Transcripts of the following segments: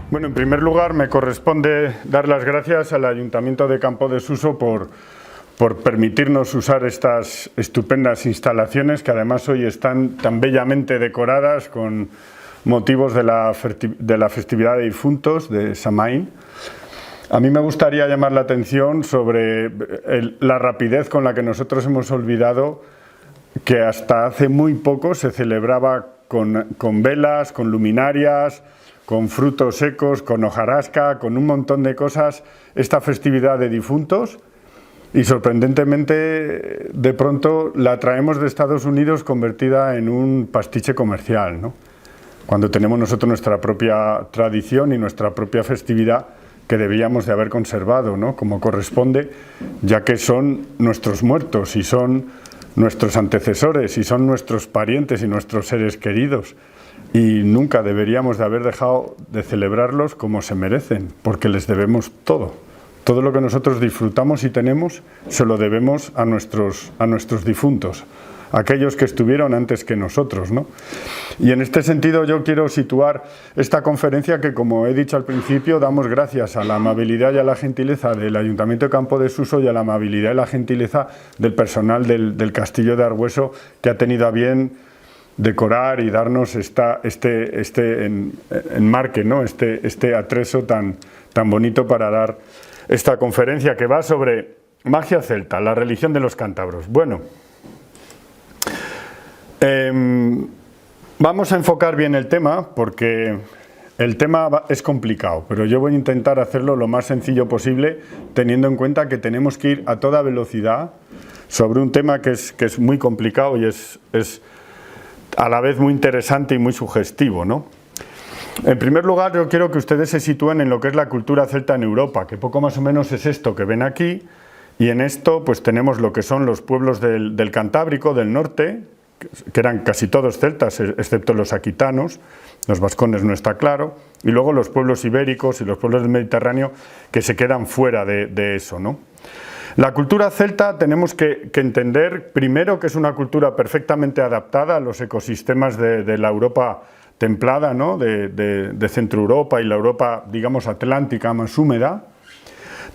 Bueno, en primer lugar me corresponde dar las gracias al Ayuntamiento de Campo de Suso por permitirnos usar estas estupendas instalaciones que además hoy están tan bellamente decoradas con motivos de la festividad de difuntos de Samaín. A mí me gustaría llamar la atención sobre la rapidez con la que nosotros hemos olvidado que hasta hace muy poco se celebraba con velas, con luminarias, con frutos secos, con hojarasca, con un montón de cosas, esta festividad de difuntos, y sorprendentemente de pronto la traemos de Estados Unidos convertida en un pastiche comercial, ¿no? Cuando tenemos nosotros nuestra propia tradición y nuestra propia festividad que debíamos de haber conservado, ¿no? Como corresponde, ya que son nuestros muertos y son nuestros antecesores y son nuestros parientes y nuestros seres queridos. Y nunca deberíamos de haber dejado de celebrarlos como se merecen, porque les debemos todo. Todo lo que nosotros disfrutamos y tenemos se lo debemos a nuestros difuntos, aquellos que estuvieron antes que nosotros, ¿no? Y en este sentido yo quiero situar esta conferencia que, como he dicho al principio, damos gracias a la amabilidad y a la gentileza del Ayuntamiento de Campo de Suso y a la amabilidad y la gentileza del personal del Castillo de Arbueso, que ha tenido a bien decorar y darnos este enmarque, ¿no? este atrezo tan bonito para dar esta conferencia que va sobre magia celta, la religión de los cántabros. Bueno, vamos a enfocar bien el tema porque el tema es complicado, pero yo voy a intentar hacerlo lo más sencillo posible, teniendo en cuenta que tenemos que ir a toda velocidad sobre un tema que es muy complicado y es a la vez muy interesante y muy sugestivo, ¿no? En primer lugar, yo quiero que ustedes se sitúen en lo que es la cultura celta en Europa, que poco más o menos es esto que ven aquí, y en esto pues tenemos lo que son los pueblos del Cantábrico, del norte, que eran casi todos celtas, excepto los aquitanos, los vascones no está claro, y luego los pueblos ibéricos y los pueblos del Mediterráneo que se quedan fuera de eso, ¿no? La cultura celta tenemos que entender primero que es una cultura perfectamente adaptada a los ecosistemas de la Europa templada, ¿no? de Centro Europa y la Europa, digamos, atlántica más húmeda.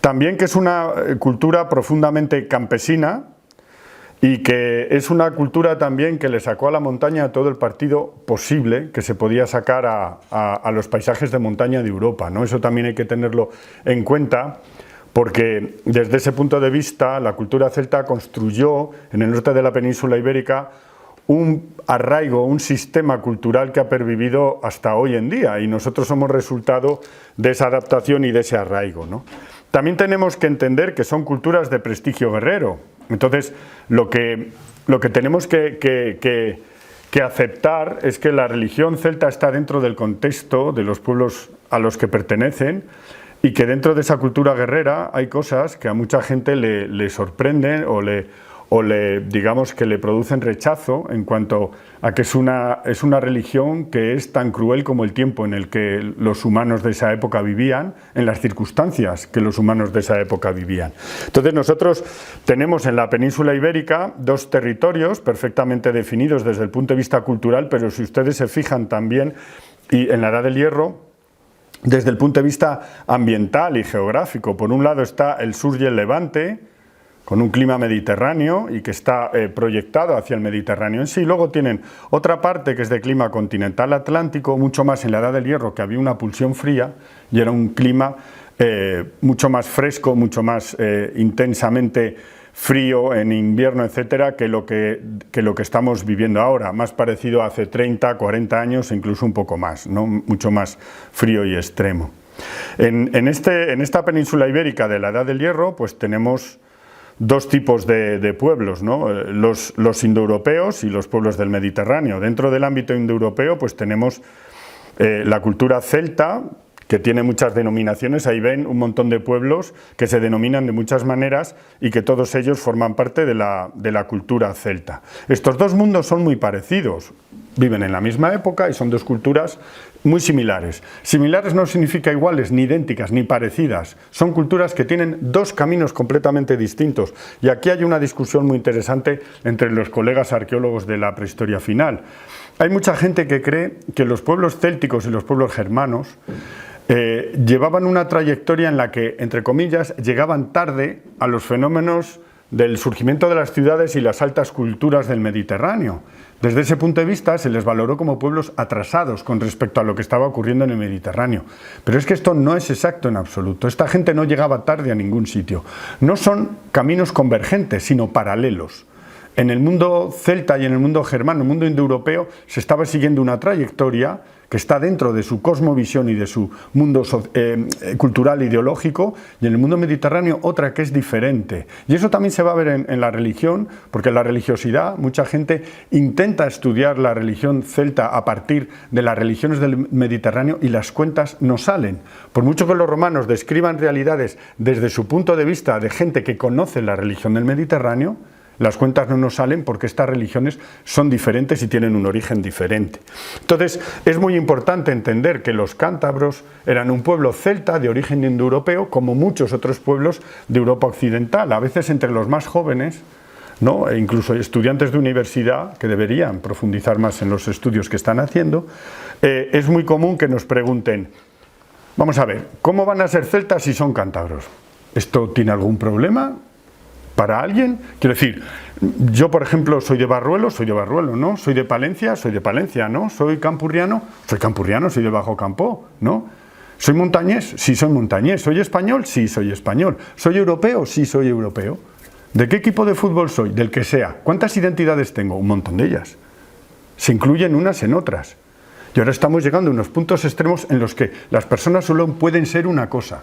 También que es una cultura profundamente campesina y que es una cultura también que le sacó a la montaña todo el partido posible que se podía sacar a los paisajes de montaña de Europa, ¿no? Eso también hay que tenerlo en cuenta, porque desde ese punto de vista la cultura celta construyó en el norte de la península ibérica un arraigo, un sistema cultural que ha pervivido hasta hoy en día, y nosotros somos resultado de esa adaptación y de ese arraigo, ¿no? También tenemos que entender que son culturas de prestigio guerrero. Entonces lo que tenemos que aceptar es que la religión celta está dentro del contexto de los pueblos a los que pertenecen, y que dentro de esa cultura guerrera hay cosas que a mucha gente le sorprenden o digamos que le producen rechazo en cuanto a que es una religión que es tan cruel como el tiempo en el que los humanos de esa época vivían, en las circunstancias que los humanos de esa época vivían. Entonces nosotros tenemos en la península ibérica dos territorios perfectamente definidos desde el punto de vista cultural, pero si ustedes se fijan también, y en la Edad del Hierro, desde el punto de vista ambiental y geográfico, por un lado está el sur y el levante, con un clima mediterráneo y que está proyectado hacia el Mediterráneo en sí. Luego tienen otra parte que es de clima continental atlántico, mucho más en la Edad del Hierro, que había una pulsión fría y era un clima mucho más fresco, mucho más intensamente frío en invierno, etcétera, que lo que estamos viviendo ahora, más parecido a hace 30, 40 años, incluso un poco más, ¿no? Mucho más frío y extremo. En esta península ibérica de la Edad del Hierro, pues tenemos dos tipos de pueblos, ¿no? Los indoeuropeos y los pueblos del Mediterráneo. Dentro del ámbito indoeuropeo, pues tenemos la cultura celta, que tiene muchas denominaciones. Ahí ven un montón de pueblos que se denominan de muchas maneras y que todos ellos forman parte de la cultura celta. Estos dos mundos son muy parecidos, viven en la misma época y son dos culturas muy similares. Similares no significa iguales, ni idénticas, ni parecidas. Son culturas que tienen dos caminos completamente distintos. Y aquí hay una discusión muy interesante entre los colegas arqueólogos de la prehistoria final. Hay mucha gente que cree que los pueblos célticos y los pueblos germanos llevaban una trayectoria en la que, entre comillas, llegaban tarde a los fenómenos del surgimiento de las ciudades y las altas culturas del Mediterráneo. Desde ese punto de vista se les valoró como pueblos atrasados con respecto a lo que estaba ocurriendo en el Mediterráneo. Pero es que esto no es exacto en absoluto. Esta gente no llegaba tarde a ningún sitio. No son caminos convergentes, sino paralelos. En el mundo celta y en el mundo germano, el mundo indoeuropeo, se estaba siguiendo una trayectoria que está dentro de su cosmovisión y de su mundo cultural e ideológico, y en el mundo mediterráneo otra que es diferente. Y eso también se va a ver en la religión, porque la religiosidad, mucha gente intenta estudiar la religión celta a partir de las religiones del Mediterráneo y las cuentas no salen. Por mucho que los romanos describan realidades desde su punto de vista de gente que conoce la religión del Mediterráneo, las cuentas no nos salen porque estas religiones son diferentes y tienen un origen diferente. Entonces, es muy importante entender que los cántabros eran un pueblo celta de origen indoeuropeo, como muchos otros pueblos de Europa occidental. A veces entre los más jóvenes, ¿no?, e incluso estudiantes de universidad, que deberían profundizar más en los estudios que están haciendo, es muy común que nos pregunten, vamos a ver, ¿cómo van a ser celtas si son cántabros? ¿Esto tiene algún problema para alguien? Quiero decir, yo por ejemplo soy de Barruelo, ¿no? Soy de Palencia, ¿no? Soy campurriano, soy de Bajo Campo, ¿no? ¿Soy montañés? Sí, soy montañés. ¿Soy español? Sí, soy español. ¿Soy europeo? Sí, soy europeo. ¿De qué equipo de fútbol soy? Del que sea. ¿Cuántas identidades tengo? Un montón de ellas. Se incluyen unas en otras. Y ahora estamos llegando a unos puntos extremos en los que las personas solo pueden ser una cosa.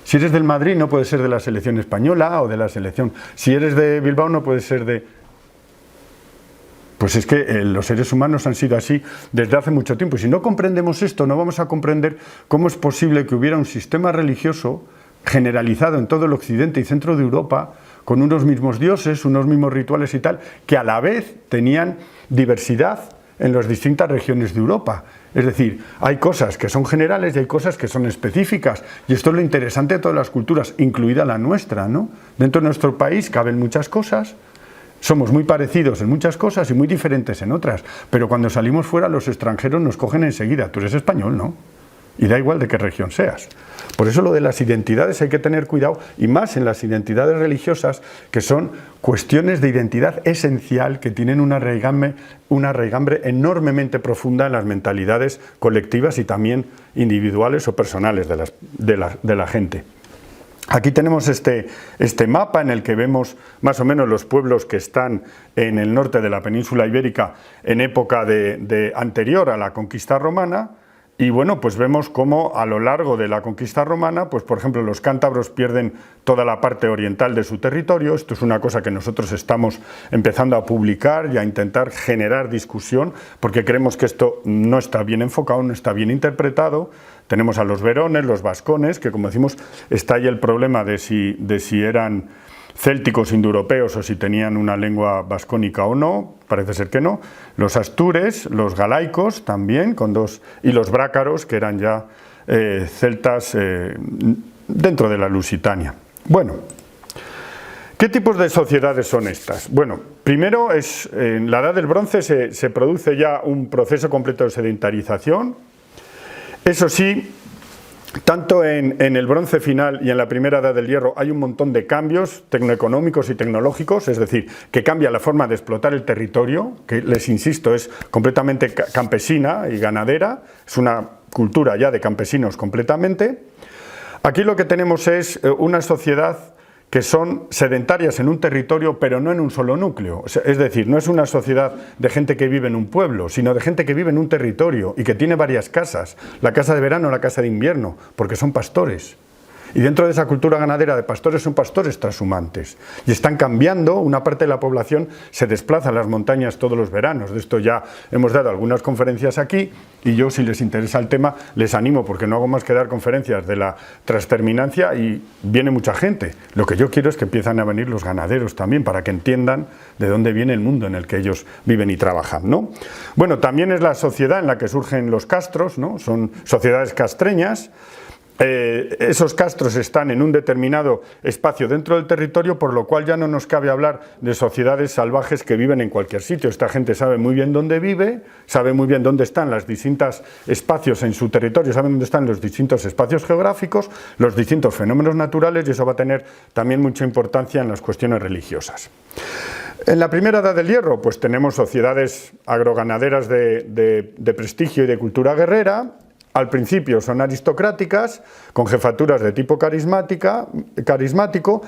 Si eres del Madrid no puedes ser de la selección española o de la selección. Si eres de Bilbao no puedes ser de... Pues es que los seres humanos han sido así desde hace mucho tiempo. Y si no comprendemos esto, no vamos a comprender cómo es posible que hubiera un sistema religioso generalizado en todo el occidente y centro de Europa, con unos mismos dioses, unos mismos rituales y tal, que a la vez tenían diversidad en las distintas regiones de Europa. Es decir, hay cosas que son generales y hay cosas que son específicas. Y esto es lo interesante de todas las culturas, incluida la nuestra, ¿no? Dentro de nuestro país caben muchas cosas, somos muy parecidos en muchas cosas y muy diferentes en otras. Pero cuando salimos fuera, los extranjeros nos cogen enseguida. Tú eres español, ¿no? Y da igual de qué región seas. Por eso lo de las identidades hay que tener cuidado, y más en las identidades religiosas, que son cuestiones de identidad esencial que tienen una raigambre enormemente profunda en las mentalidades colectivas y también individuales o personales de la gente. Aquí tenemos este mapa en el que vemos más o menos los pueblos que están en el norte de la península ibérica en época anterior a la conquista romana. Y bueno, pues vemos cómo a lo largo de la conquista romana, pues por ejemplo los cántabros pierden toda la parte oriental de su territorio. Esto es una cosa que nosotros estamos empezando a publicar y a intentar generar discusión, porque creemos que esto no está bien enfocado, no está bien interpretado. Tenemos a los verones, los vascones, que como decimos está ahí el problema de si eran célticos indoeuropeos o si tenían una lengua vascónica o no, parece ser que no. Los astures, los galaicos también, y los brácaros, que eran ya celtas dentro de la Lusitania. Bueno, ¿qué tipos de sociedades son estas? Bueno, primero en la Edad del Bronce se produce ya un proceso completo de sedentarización. Eso sí, tanto en el bronce final y en la primera edad del hierro hay un montón de cambios tecnoeconómicos y tecnológicos, es decir, que cambia la forma de explotar el territorio, que les insisto es completamente campesina y ganadera, es una cultura ya de campesinos completamente. Aquí lo que tenemos es una sociedad que son sedentarias en un territorio, pero no en un solo núcleo. Es decir, no es una sociedad de gente que vive en un pueblo, sino de gente que vive en un territorio y que tiene varias casas, la casa de verano, la casa de invierno, porque son pastores. Y dentro de esa cultura ganadera de pastores son pastores trashumantes. Y están cambiando, una parte de la población se desplaza a las montañas todos los veranos. De esto ya hemos dado algunas conferencias aquí, y yo, si les interesa el tema, les animo, porque no hago más que dar conferencias de la transterminancia y viene mucha gente. Lo que yo quiero es que empiezan a venir los ganaderos también, para que entiendan de dónde viene el mundo en el que ellos viven y trabajan, ¿no? Bueno, también es la sociedad en la que surgen los castros, ¿no? Son sociedades castreñas. esos castros están en un determinado espacio dentro del territorio, por lo cual ya no nos cabe hablar de sociedades salvajes que viven en cualquier sitio. Esta gente sabe muy bien dónde vive, sabe muy bien dónde están los distintos espacios en su territorio, sabe dónde están los distintos espacios geográficos, los distintos fenómenos naturales, y eso va a tener también mucha importancia en las cuestiones religiosas. En la primera edad del hierro, pues tenemos sociedades agroganaderas de prestigio y de cultura guerrera. Al principio son aristocráticas, con jefaturas de tipo carismático,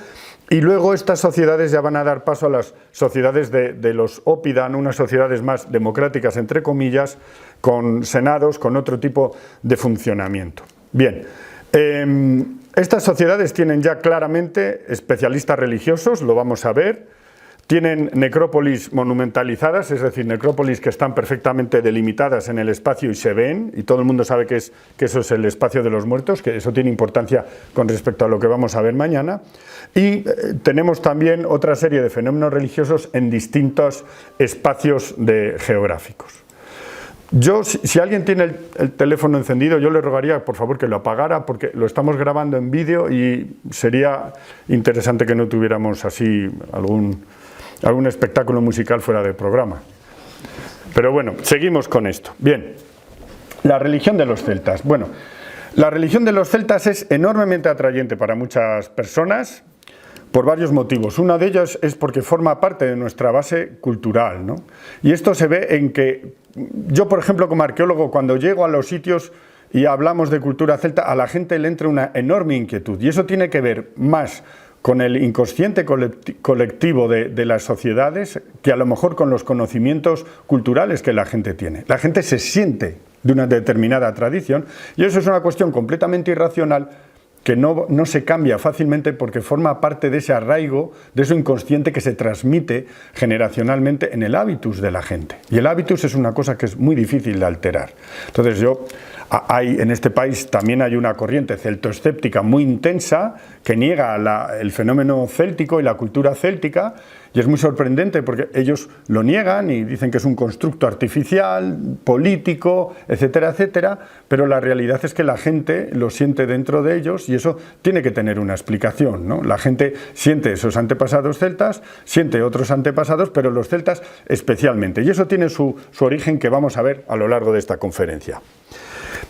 y luego estas sociedades ya van a dar paso a las sociedades de los Oppidum, unas sociedades más democráticas, entre comillas, con senados, con otro tipo de funcionamiento. Bien, estas sociedades tienen ya claramente especialistas religiosos, lo vamos a ver. Tienen necrópolis monumentalizadas, es decir, necrópolis que están perfectamente delimitadas en el espacio y se ven, y todo el mundo sabe que eso es el espacio de los muertos, que eso tiene importancia con respecto a lo que vamos a ver mañana. Y tenemos también otra serie de fenómenos religiosos en distintos espacios geográficos. Si alguien tiene el teléfono encendido, yo le rogaría por favor que lo apagara, porque lo estamos grabando en vídeo y sería interesante que no tuviéramos así algún espectáculo musical fuera del programa. Pero bueno, seguimos con esto. Bien, la religión de los celtas. Bueno, la religión de los celtas es enormemente atrayente para muchas personas por varios motivos. Uno de ellos es porque forma parte de nuestra base cultural, ¿no? Y esto se ve en que yo, por ejemplo, como arqueólogo, cuando llego a los sitios y hablamos de cultura celta, a la gente le entra una enorme inquietud. Y eso tiene que ver más con el inconsciente colectivo de las sociedades que a lo mejor con los conocimientos culturales que la gente tiene. La gente se siente de una determinada tradición y eso es una cuestión completamente irracional que no se cambia fácilmente porque forma parte de ese arraigo, de eso inconsciente que se transmite generacionalmente en el hábitus de la gente. Y el hábitus es una cosa que es muy difícil de alterar. Entonces en este país también hay una corriente celtoescéptica muy intensa que niega el fenómeno céltico y la cultura céltica, y es muy sorprendente porque ellos lo niegan y dicen que es un constructo artificial, político, etcétera, etcétera, pero la realidad es que la gente lo siente dentro de ellos y eso tiene que tener una explicación, ¿no? La gente siente esos antepasados celtas, siente otros antepasados, pero los celtas especialmente, y eso tiene su origen que vamos a ver a lo largo de esta conferencia.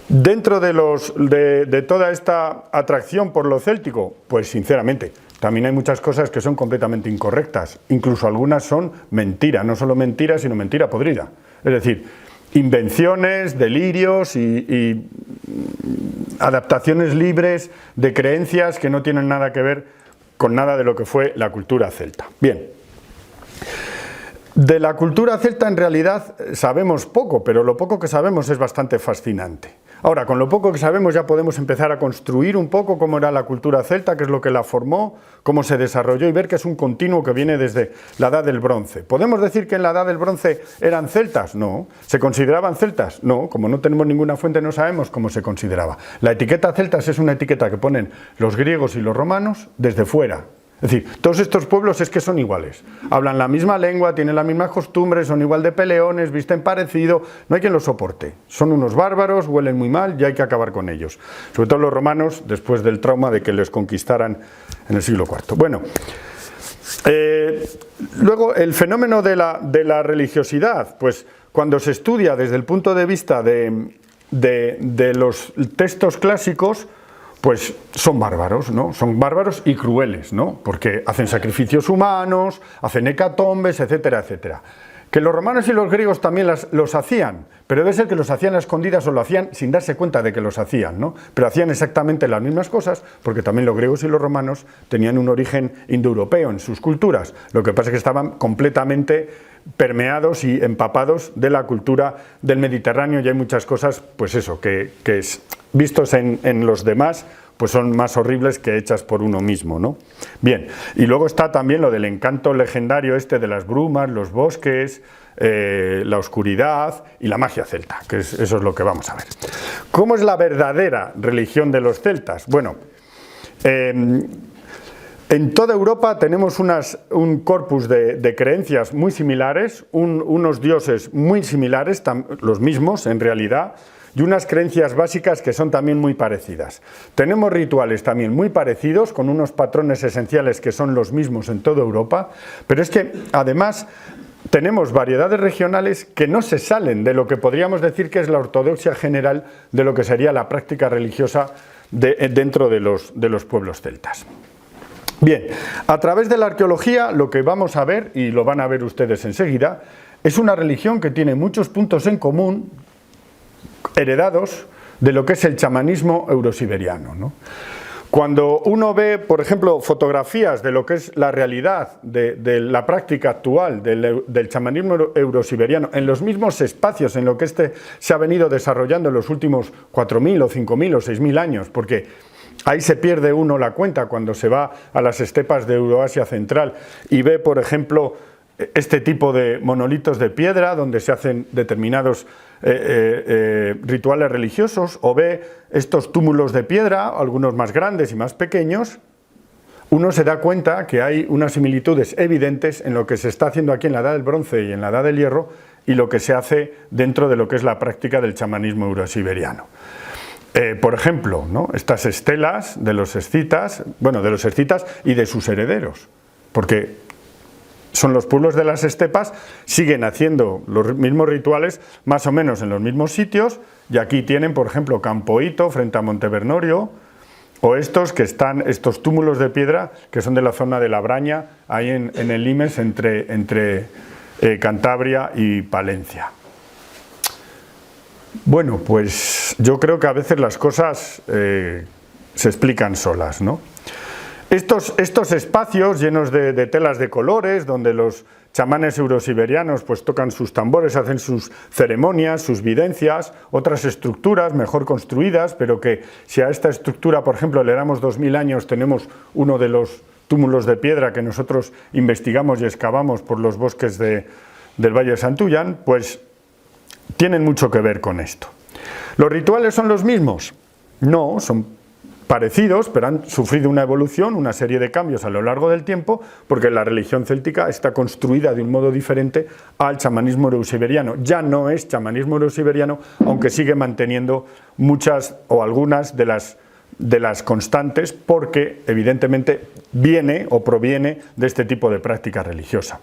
Dentro de toda esta atracción por lo céltico, pues sinceramente, también hay muchas cosas que son completamente incorrectas, incluso algunas son mentira, no solo mentira, sino mentira podrida. Es decir, invenciones, delirios y adaptaciones libres de creencias que no tienen nada que ver con nada de lo que fue la cultura celta. Bien. De la cultura celta en realidad sabemos poco, pero lo poco que sabemos es bastante fascinante. Ahora, con lo poco que sabemos ya podemos empezar a construir un poco cómo era la cultura celta, qué es lo que la formó, cómo se desarrolló y ver que es un continuo que viene desde la Edad del Bronce. ¿Podemos decir que en la Edad del Bronce eran celtas? No. ¿Se consideraban celtas? No. Como no tenemos ninguna fuente no sabemos cómo se consideraba. La etiqueta celtas es una etiqueta que ponen los griegos y los romanos desde fuera. Es decir, todos estos pueblos es que son iguales, hablan la misma lengua, tienen las mismas costumbres, son igual de peleones, visten parecido, no hay quien los soporte, son unos bárbaros, huelen muy mal y hay que acabar con ellos, sobre todo los romanos después del trauma de que les conquistaran en el siglo IV. Bueno, luego el fenómeno de la religiosidad, pues cuando se estudia desde el punto de vista de los textos clásicos, pues son bárbaros, ¿no? Son bárbaros y crueles, ¿no? Porque hacen sacrificios humanos, hacen hecatombes, etcétera, etcétera. Que los romanos y los griegos también los hacían, pero debe ser que los hacían a escondidas o lo hacían sin darse cuenta de que los hacían, ¿no? Pero hacían exactamente las mismas cosas, porque también los griegos y los romanos tenían un origen indoeuropeo en sus culturas. Lo que pasa es que estaban completamente permeados y empapados de la cultura del Mediterráneo y hay muchas cosas, pues eso, que vistos en los demás, pues son más horribles que hechas por uno mismo, ¿no? Bien, y luego está también lo del encanto legendario de las brumas, los bosques, la oscuridad y la magia celta, que eso es lo que vamos a ver. ¿Cómo es la verdadera religión de los celtas? Bueno, en toda Europa tenemos un corpus de creencias muy similares, unos dioses muy similares, los mismos en realidad, y unas creencias básicas que son también muy parecidas. Tenemos rituales también muy parecidos, con unos patrones esenciales que son los mismos en toda Europa, pero es que además tenemos variedades regionales que no se salen de lo que podríamos decir que es la ortodoxia general de lo que sería la práctica religiosa dentro de los pueblos celtas. Bien, a través de la arqueología lo que vamos a ver, y lo van a ver ustedes enseguida, es una religión que tiene muchos puntos en común, heredados de lo que es el chamanismo eurosiberiano, ¿no? Cuando uno ve, por ejemplo, fotografías de lo que es la realidad de la práctica actual del chamanismo eurosiberiano en los mismos espacios en lo que se ha venido desarrollando en los últimos 4.000 o 5.000 o 6.000 años, porque ahí se pierde uno la cuenta cuando se va a las estepas de Euroasia Central y ve, por ejemplo, este tipo de monolitos de piedra donde se hacen determinados rituales religiosos, o ve estos túmulos de piedra, algunos más grandes y más pequeños, uno se da cuenta que hay unas similitudes evidentes en lo que se está haciendo aquí en la Edad del Bronce y en la Edad del Hierro y lo que se hace dentro de lo que es la práctica del chamanismo eurosiberiano. Por ejemplo, ¿no?, estas estelas de los escitas, bueno, de los escitas y de sus herederos, porque son los pueblos de las estepas, siguen haciendo los mismos rituales más o menos en los mismos sitios, y aquí tienen, por ejemplo, Campo Hito frente a Montevernorio, o estos túmulos de piedra que son de la zona de la Braña, ahí en el limes entre Cantabria y Palencia. Bueno, pues yo creo que a veces las cosas se explican solas, ¿no? Estos espacios llenos de telas de colores, donde los chamanes eurosiberianos pues tocan sus tambores, hacen sus ceremonias, sus videncias, otras estructuras mejor construidas, pero que si a esta estructura, por ejemplo, le damos 2000 años, tenemos uno de los túmulos de piedra que nosotros investigamos y excavamos por los bosques del Valle de Santullán, pues tienen mucho que ver con esto. ¿Los rituales son los mismos? No, son parecidos, pero han sufrido una evolución, una serie de cambios a lo largo del tiempo, porque la religión céltica está construida de un modo diferente al chamanismo eurosiberiano. Ya no es chamanismo eurosiberiano, aunque sigue manteniendo muchas o algunas de las constantes, porque evidentemente viene o proviene de este tipo de práctica religiosa.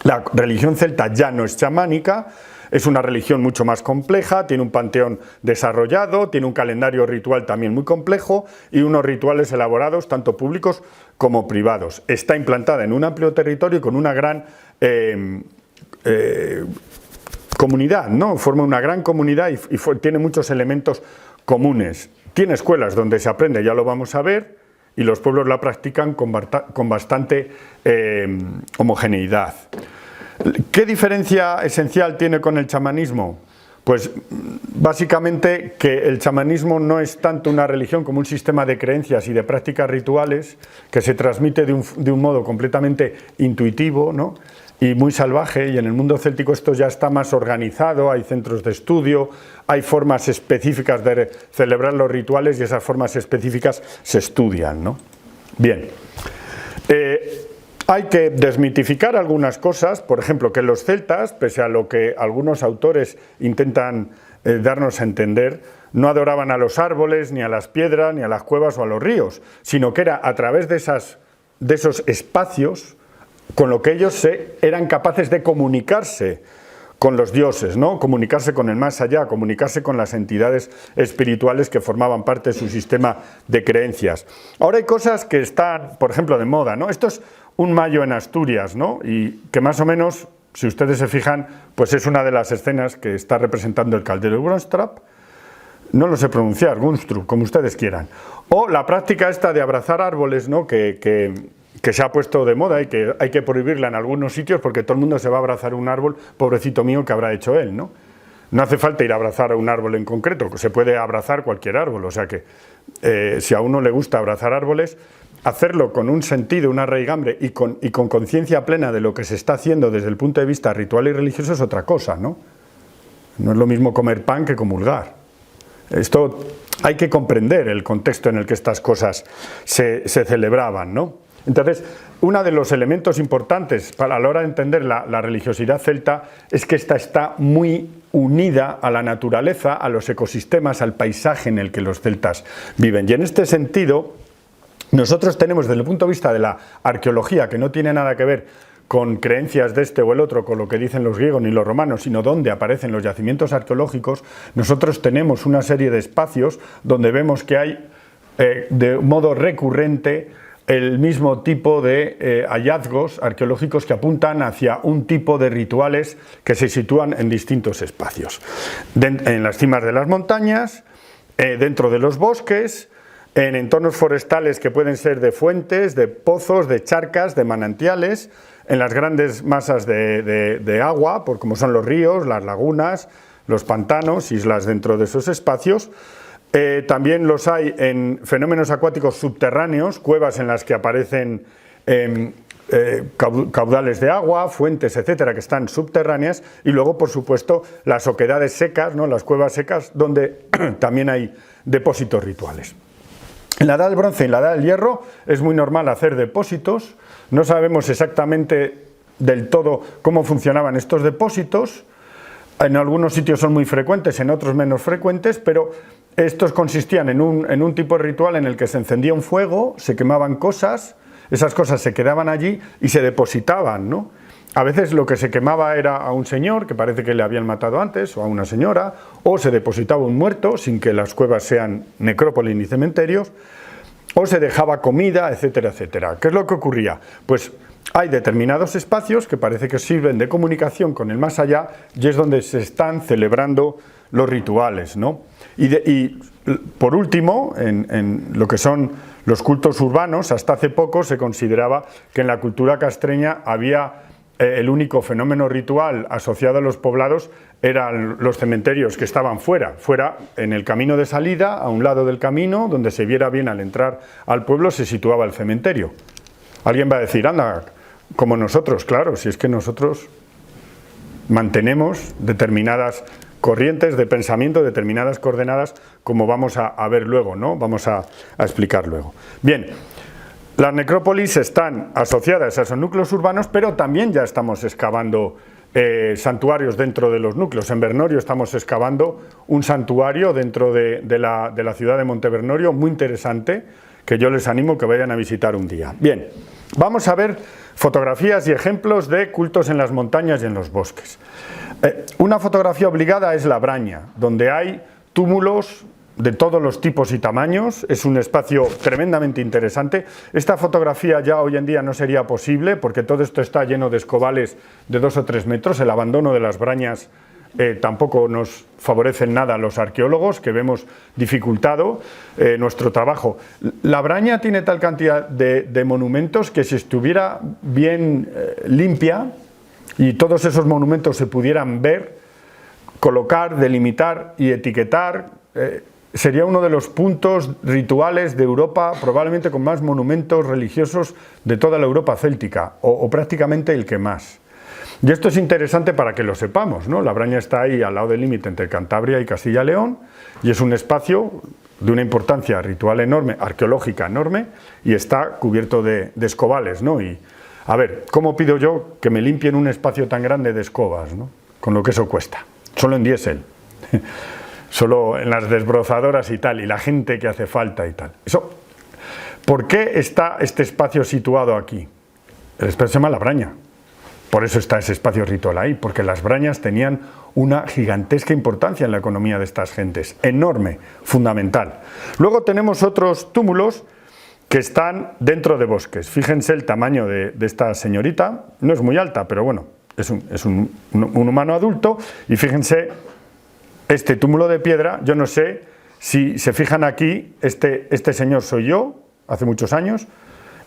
La religión celta ya no es chamánica, es una religión mucho más compleja, tiene un panteón desarrollado, tiene un calendario ritual también muy complejo y unos rituales elaborados tanto públicos como privados. Está implantada en un amplio territorio y con una gran comunidad, ¿no? Forma una gran comunidad y tiene muchos elementos comunes. Tiene escuelas donde se aprende, ya lo vamos a ver, y los pueblos la practican con bastante homogeneidad. ¿Qué diferencia esencial tiene con el chamanismo? Pues básicamente que el chamanismo no es tanto una religión como un sistema de creencias y de prácticas rituales que se transmite de un modo completamente intuitivo, ¿no?, y muy salvaje, y en el mundo céltico esto ya está más organizado, hay centros de estudio, hay formas específicas de celebrar los rituales y esas formas específicas se estudian, ¿no? Bien. Hay que desmitificar algunas cosas, por ejemplo, que los celtas, pese a lo que algunos autores intentan darnos a entender, no adoraban a los árboles, ni a las piedras, ni a las cuevas o a los ríos, sino que era a través de esos espacios con lo que ellos eran capaces de comunicarse con los dioses, ¿no?, comunicarse con el más allá, comunicarse con las entidades espirituales que formaban parte de su sistema de creencias. Ahora hay cosas que están, por ejemplo, de moda, ¿no? Esto es un mayo en Asturias, ¿no?, y que más o menos, si ustedes se fijan, pues es una de las escenas que está representando el caldero de Grönstrap. No lo sé pronunciar, Gunstrup, como ustedes quieran. O la práctica esta de abrazar árboles, ¿no?, que se ha puesto de moda y que hay que prohibirla en algunos sitios porque todo el mundo se va a abrazar un árbol, pobrecito mío, que habrá hecho él, ¿no? No hace falta ir a abrazar a un árbol en concreto, se puede abrazar cualquier árbol, o sea que si a uno le gusta abrazar árboles, hacerlo con un sentido, una raigambre y con conciencia plena de lo que se está haciendo desde el punto de vista ritual y religioso es otra cosa, ¿no? No es lo mismo comer pan que comulgar. Esto hay que comprender el contexto en el que estas cosas se celebraban, ¿no? Entonces, uno de los elementos importantes para a la hora de entender la religiosidad celta es que esta está muy unida a la naturaleza, a los ecosistemas, al paisaje en el que los celtas viven. Y en este sentido, nosotros tenemos desde el punto de vista de la arqueología, que no tiene nada que ver con creencias de este o el otro, con lo que dicen los griegos ni los romanos, sino donde aparecen los yacimientos arqueológicos, nosotros tenemos una serie de espacios donde vemos que hay de modo recurrente el mismo tipo de hallazgos arqueológicos que apuntan hacia un tipo de rituales que se sitúan en distintos espacios. En las cimas de las montañas, dentro de los bosques, en entornos forestales que pueden ser de fuentes, de pozos, de charcas, de manantiales, en las grandes masas de agua, como son los ríos, las lagunas, los pantanos, islas dentro de esos espacios. También los hay en fenómenos acuáticos subterráneos, cuevas en las que aparecen caudales de agua, fuentes, etcétera, que están subterráneas, y luego, por supuesto, las oquedades secas, ¿no?, las cuevas secas, donde también hay depósitos rituales. En la Edad del Bronce y en la Edad del Hierro es muy normal hacer depósitos. No sabemos exactamente del todo cómo funcionaban estos depósitos. En algunos sitios son muy frecuentes, en otros menos frecuentes, pero estos consistían en un tipo de ritual en el que se encendía un fuego, se quemaban cosas, esas cosas se quedaban allí y se depositaban, ¿no? A veces lo que se quemaba era a un señor, que parece que le habían matado antes, o a una señora, o se depositaba un muerto, sin que las cuevas sean necrópolis ni cementerios, o se dejaba comida, etcétera, etcétera. ¿Qué es lo que ocurría? Pues hay determinados espacios que parece que sirven de comunicación con el más allá, y es donde se están celebrando los rituales, ¿no? Y por último, en lo que son los cultos urbanos, hasta hace poco se consideraba que en la cultura castreña había el único fenómeno ritual asociado a los poblados eran los cementerios que estaban fuera en el camino de salida, a un lado del camino, donde se viera bien al entrar al pueblo, se situaba el cementerio. Alguien va a decir, anda, como nosotros, claro, si es que nosotros mantenemos determinadas corrientes de pensamiento, determinadas coordenadas, como vamos a ver luego, ¿no? Vamos a explicar luego. Bien. Las necrópolis están asociadas a esos núcleos urbanos, pero también ya estamos excavando santuarios dentro de los núcleos. En Bernorio estamos excavando un santuario dentro de la ciudad de Montebernorio, muy interesante, que yo les animo que vayan a visitar un día. Bien, vamos a ver fotografías y ejemplos de cultos en las montañas y en los bosques. Una fotografía obligada es la Braña, donde hay túmulos de todos los tipos y tamaños. Es un espacio tremendamente interesante. Esta fotografía ya hoy en día no sería posible porque todo esto está lleno de escobales de 2 o 3 metros. El abandono de las brañas tampoco nos favorece en nada a los arqueólogos, que vemos dificultado nuestro trabajo. La Braña tiene tal cantidad de monumentos que si estuviera bien limpia y todos esos monumentos se pudieran ver, colocar, delimitar y etiquetar, sería uno de los puntos rituales de Europa, probablemente con más monumentos religiosos de toda la Europa céltica, o prácticamente el que más. Y esto es interesante para que lo sepamos, ¿no? La Braña está ahí al lado del límite entre Cantabria y Castilla y León, y es un espacio de una importancia ritual enorme, arqueológica enorme, y está cubierto de escobales, ¿no? Y, a ver, ¿cómo pido yo que me limpien un espacio tan grande de escobas, ¿no? Con lo que eso cuesta, solo en diésel. Solo en las desbrozadoras y tal, y la gente que hace falta y tal. Eso, ¿por qué está este espacio situado aquí? El espacio se llama La Braña. Por eso está ese espacio ritual ahí, porque las brañas tenían una gigantesca importancia en la economía de estas gentes, enorme, fundamental. Luego tenemos otros túmulos que están dentro de bosques. Fíjense el tamaño de esta señorita, no es muy alta, pero bueno, es un humano adulto, y fíjense este túmulo de piedra. Yo no sé si se fijan aquí, este señor soy yo, hace muchos años,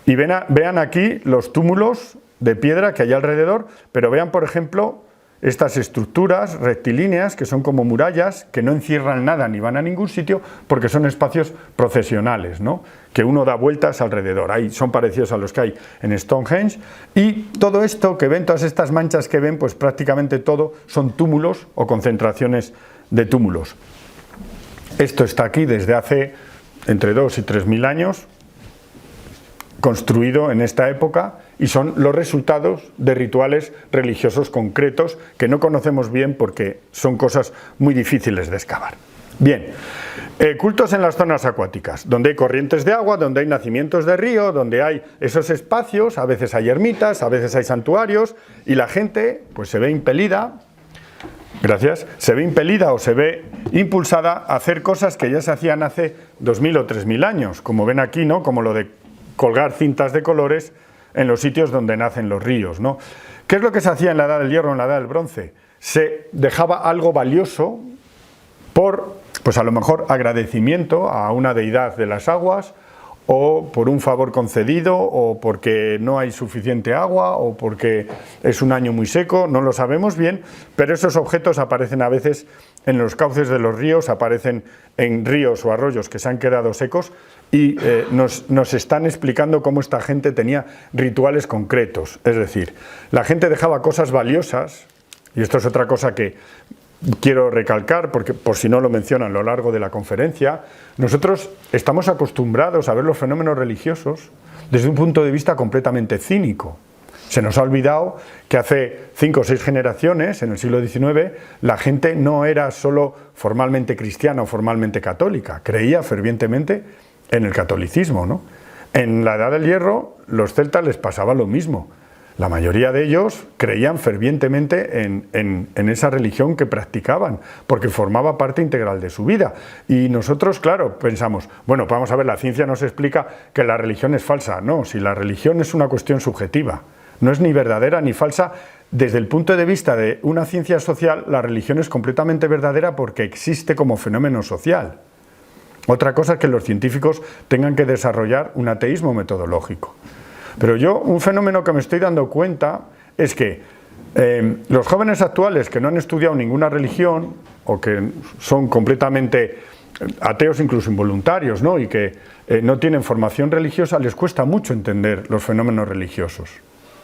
y vean aquí los túmulos de piedra que hay alrededor, pero vean, por ejemplo, estas estructuras rectilíneas que son como murallas, que no encierran nada ni van a ningún sitio, porque son espacios procesionales, ¿no? Que uno da vueltas alrededor. Ahí son parecidos a los que hay en Stonehenge, y todo esto que ven, todas estas manchas que ven, pues prácticamente todo son túmulos o concentraciones de túmulos. Esto está aquí desde hace entre 2.000 y 3.000 años, construido en esta época y son los resultados de rituales religiosos concretos que no conocemos bien porque son cosas muy difíciles de excavar. Bien, cultos en las zonas acuáticas, donde hay corrientes de agua, donde hay nacimientos de río, donde hay esos espacios, a veces hay ermitas, a veces hay santuarios, y la gente pues se ve impelida, se ve impelida o se ve impulsada a hacer cosas que ya se hacían hace 2000 o 3000 años, como ven aquí, ¿no? Como lo de colgar cintas de colores en los sitios donde nacen los ríos, ¿no? ¿Qué es lo que se hacía en la Edad del Hierro, en la Edad del Bronce? Se dejaba algo valioso por, pues a lo mejor, agradecimiento a una deidad de las aguas, o por un favor concedido, o porque no hay suficiente agua, o porque es un año muy seco, no lo sabemos bien, pero esos objetos aparecen a veces en los cauces de los ríos, aparecen en ríos o arroyos que se han quedado secos, y nos están explicando cómo esta gente tenía rituales concretos. Es decir, la gente dejaba cosas valiosas, y esto es otra cosa que quiero recalcar, porque por si no lo mencionan a lo largo de la conferencia, nosotros estamos acostumbrados a ver los fenómenos religiosos desde un punto de vista completamente cínico. Se nos ha olvidado que hace 5 o 6 generaciones, en el siglo XIX, la gente no era solo formalmente cristiana o formalmente católica, creía fervientemente en el catolicismo, ¿no? En la Edad del Hierro, los celtas les pasaba lo mismo. La mayoría de ellos creían fervientemente en esa religión que practicaban, porque formaba parte integral de su vida. Y nosotros, claro, pensamos, bueno, vamos a ver, la ciencia nos explica que la religión es falsa. No, si la religión es una cuestión subjetiva, no es ni verdadera ni falsa. Desde el punto de vista de una ciencia social, la religión es completamente verdadera porque existe como fenómeno social. Otra cosa es que los científicos tengan que desarrollar un ateísmo metodológico. Pero yo, un fenómeno que me estoy dando cuenta es que los jóvenes actuales que no han estudiado ninguna religión o que son completamente ateos, incluso involuntarios, ¿no? Y que no tienen formación religiosa, les cuesta mucho entender los fenómenos religiosos.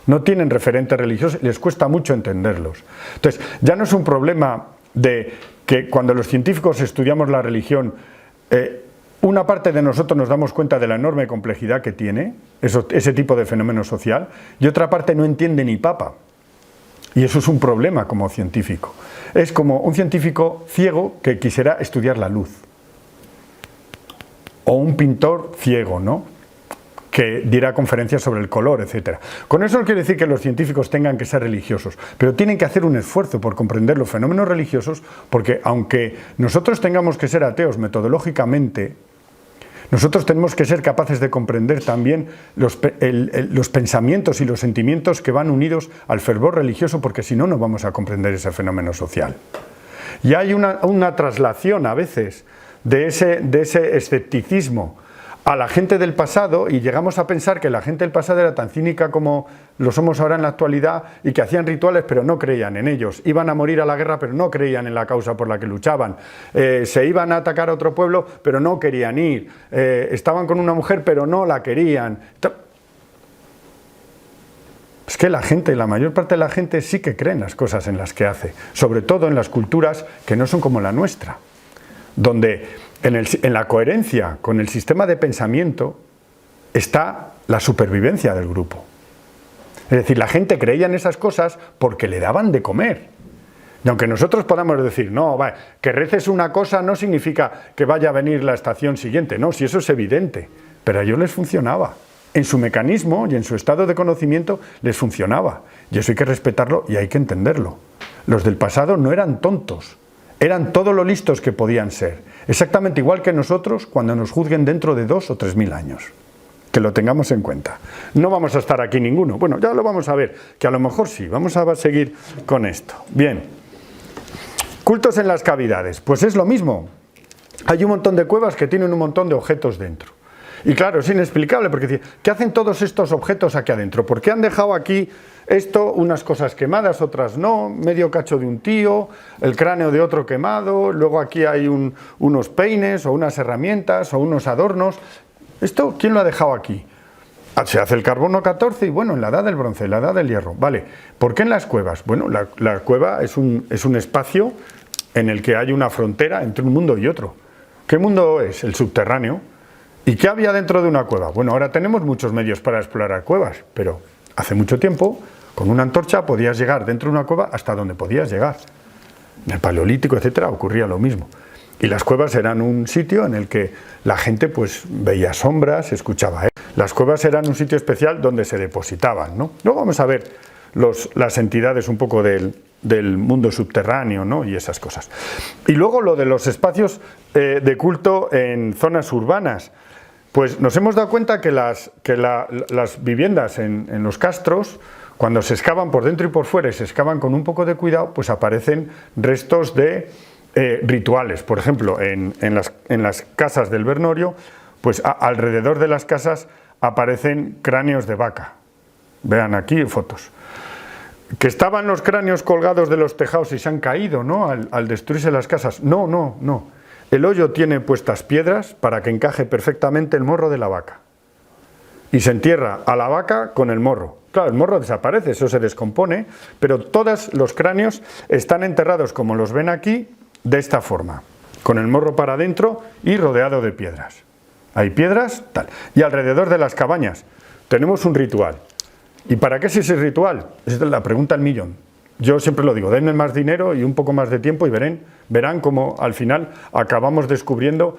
No tienen referentes religiosos, les cuesta mucho entenderlos. Entonces, ya no es un problema de que cuando los científicos estudiamos la religión, una parte de nosotros nos damos cuenta de la enorme complejidad que tiene ese tipo de fenómeno social, y otra parte no entiende ni papa. Y eso es un problema como científico. Es como un científico ciego que quisiera estudiar la luz. O un pintor ciego, ¿no? Que dirá conferencias sobre el color, etc. Con eso no quiere decir que los científicos tengan que ser religiosos, pero tienen que hacer un esfuerzo por comprender los fenómenos religiosos, porque aunque nosotros tengamos que ser ateos metodológicamente, nosotros tenemos que ser capaces de comprender también los pensamientos y los sentimientos que van unidos al fervor religioso, porque si no, no vamos a comprender ese fenómeno social. Y hay una traslación a veces de ese escepticismo a la gente del pasado, y llegamos a pensar que la gente del pasado era tan cínica como lo somos ahora en la actualidad, y que hacían rituales pero no creían en ellos, iban a morir a la guerra pero no creían en la causa por la que luchaban, se iban a atacar a otro pueblo pero no querían ir, estaban con una mujer pero no la querían. Es que la mayor parte de la gente sí que cree en las cosas en las que hace, sobre todo en las culturas que no son como la nuestra, donde en la coherencia con el sistema de pensamiento está la supervivencia del grupo. Es decir, la gente creía en esas cosas porque le daban de comer. Y aunque nosotros podamos decir, no, que reces una cosa no significa que vaya a venir la estación siguiente. No, si eso es evidente. Pero a ellos les funcionaba. En su mecanismo y en su estado de conocimiento les funcionaba. Y eso hay que respetarlo y hay que entenderlo. Los del pasado no eran tontos. Eran todo lo listos que podían ser, exactamente igual que nosotros cuando nos juzguen dentro de 2 o 3000 años. Que lo tengamos en cuenta. No vamos a estar aquí ninguno. Bueno, ya lo vamos a ver, que a lo mejor sí. Vamos a seguir con esto. Bien. Cultos en las cavidades. Pues es lo mismo. Hay un montón de cuevas que tienen un montón de objetos dentro. Y claro, es inexplicable, porque ¿qué hacen todos estos objetos aquí adentro? ¿Por qué han dejado aquí esto, unas cosas quemadas, otras no, medio cacho de un tío, el cráneo de otro quemado, luego aquí hay unos peines o unas herramientas o unos adornos? ¿Esto quién lo ha dejado aquí? Se hace el carbono 14 y bueno, en la edad del bronce, en la edad del hierro. Vale, ¿por qué en las cuevas? Bueno, la cueva es un espacio en el que hay una frontera entre un mundo y otro. ¿Qué mundo es? El subterráneo. ¿Y qué había dentro de una cueva? Bueno, ahora tenemos muchos medios para explorar cuevas, pero hace mucho tiempo, con una antorcha podías llegar dentro de una cueva hasta donde podías llegar. En el Paleolítico, etcétera, ocurría lo mismo. Y las cuevas eran un sitio en el que la gente pues veía sombras, escuchaba. Las cuevas eran un sitio especial donde se depositaban, ¿no? Luego vamos a ver las entidades un poco del mundo subterráneo, ¿no? Y esas cosas. Y luego lo de los espacios de culto en zonas urbanas. Pues nos hemos dado cuenta que las viviendas en los castros, cuando se excavan por dentro y por fuera y se excavan con un poco de cuidado, pues aparecen restos de rituales. Por ejemplo, en las casas del Bernorio, pues alrededor de las casas aparecen cráneos de vaca. Vean aquí fotos. Que estaban los cráneos colgados de los tejados y se han caído, ¿no? Al destruirse las casas. No, no, no. El hoyo tiene puestas piedras para que encaje perfectamente el morro de la vaca. Y se entierra a la vaca con el morro. Claro, el morro desaparece, eso se descompone, pero todos los cráneos están enterrados, como los ven aquí, de esta forma. Con el morro para adentro y rodeado de piedras. Hay piedras, tal. Y alrededor de las cabañas tenemos un ritual. ¿Y para qué es ese ritual? Esa es la pregunta del millón. Yo siempre lo digo, denme más dinero y un poco más de tiempo y verán cómo al final acabamos descubriendo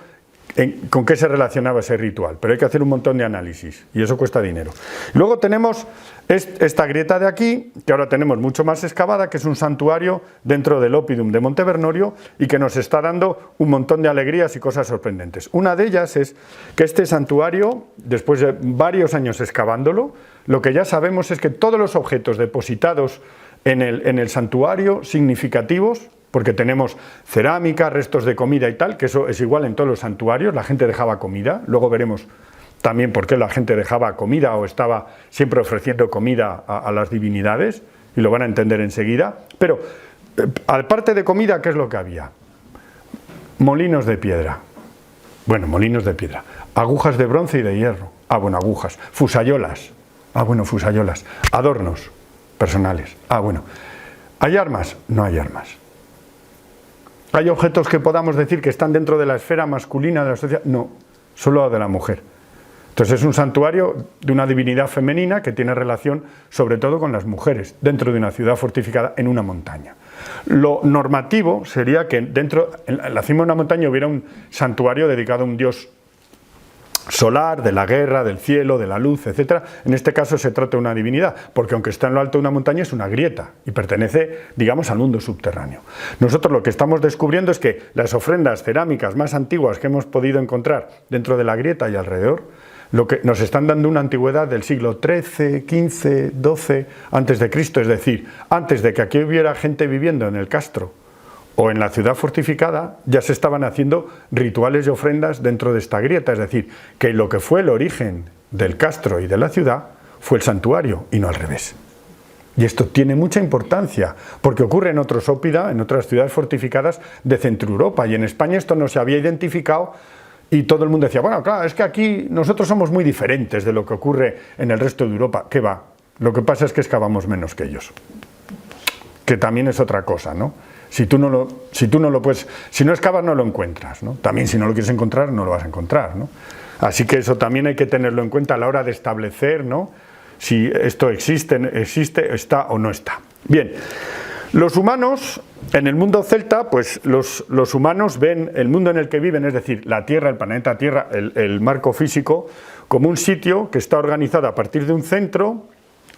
con qué se relacionaba ese ritual. Pero hay que hacer un montón de análisis y eso cuesta dinero. Luego tenemos esta grieta de aquí, que ahora tenemos mucho más excavada, que es un santuario dentro del Oppidum de Monte Bernorio y que nos está dando un montón de alegrías y cosas sorprendentes. Una de ellas es que este santuario, después de varios años excavándolo, lo que ya sabemos es que todos los objetos depositados en el santuario significativos, porque tenemos cerámica, restos de comida y tal, que eso es igual en todos los santuarios, la gente dejaba comida, luego veremos también por qué la gente dejaba comida o estaba siempre ofreciendo comida a las divinidades, y lo van a entender enseguida, pero aparte de comida, ¿qué es lo que había? Molinos de piedra, bueno, molinos de piedra, agujas de bronce y de hierro, bueno, agujas, fusayolas, fusayolas, adornos personales, bueno, ¿hay armas? No hay armas. ¿Hay objetos que podamos decir que están dentro de la esfera masculina de la sociedad? No, solo de la mujer. Entonces es un santuario de una divinidad femenina que tiene relación sobre todo con las mujeres, dentro de una ciudad fortificada en una montaña. Lo normativo sería que dentro, en la cima de una montaña hubiera un santuario dedicado a un dios solar, de la guerra, del cielo, de la luz, etc. En este caso se trata de una divinidad, porque aunque está en lo alto de una montaña es una grieta y pertenece, digamos, al mundo subterráneo. Nosotros lo que estamos descubriendo es que las ofrendas cerámicas más antiguas que hemos podido encontrar dentro de la grieta y alrededor, lo que nos están dando una antigüedad del siglo XIII, XV, XII antes de Cristo, es decir, antes de que aquí hubiera gente viviendo en el castro o en la ciudad fortificada, ya se estaban haciendo rituales y ofrendas dentro de esta grieta, es decir, que lo que fue el origen del castro y de la ciudad fue el santuario y no al revés. Y esto tiene mucha importancia, porque ocurre en otros óppida, en otras ciudades fortificadas de Centro Europa, y en España esto no se había identificado y todo el mundo decía, bueno, claro, es que aquí nosotros somos muy diferentes de lo que ocurre en el resto de Europa. ¿Qué va? Lo que pasa es que excavamos menos que ellos, que también es otra cosa, ¿no? Si no excavas no lo encuentras, ¿no? También si no lo quieres encontrar no lo vas a encontrar, ¿no? Así que eso también hay que tenerlo en cuenta a la hora de establecer, ¿no?, si esto existe, está o no está. Bien, los humanos en el mundo celta, pues los humanos ven el mundo en el que viven, es decir, la Tierra, el planeta Tierra, el marco físico, como un sitio que está organizado a partir de un centro,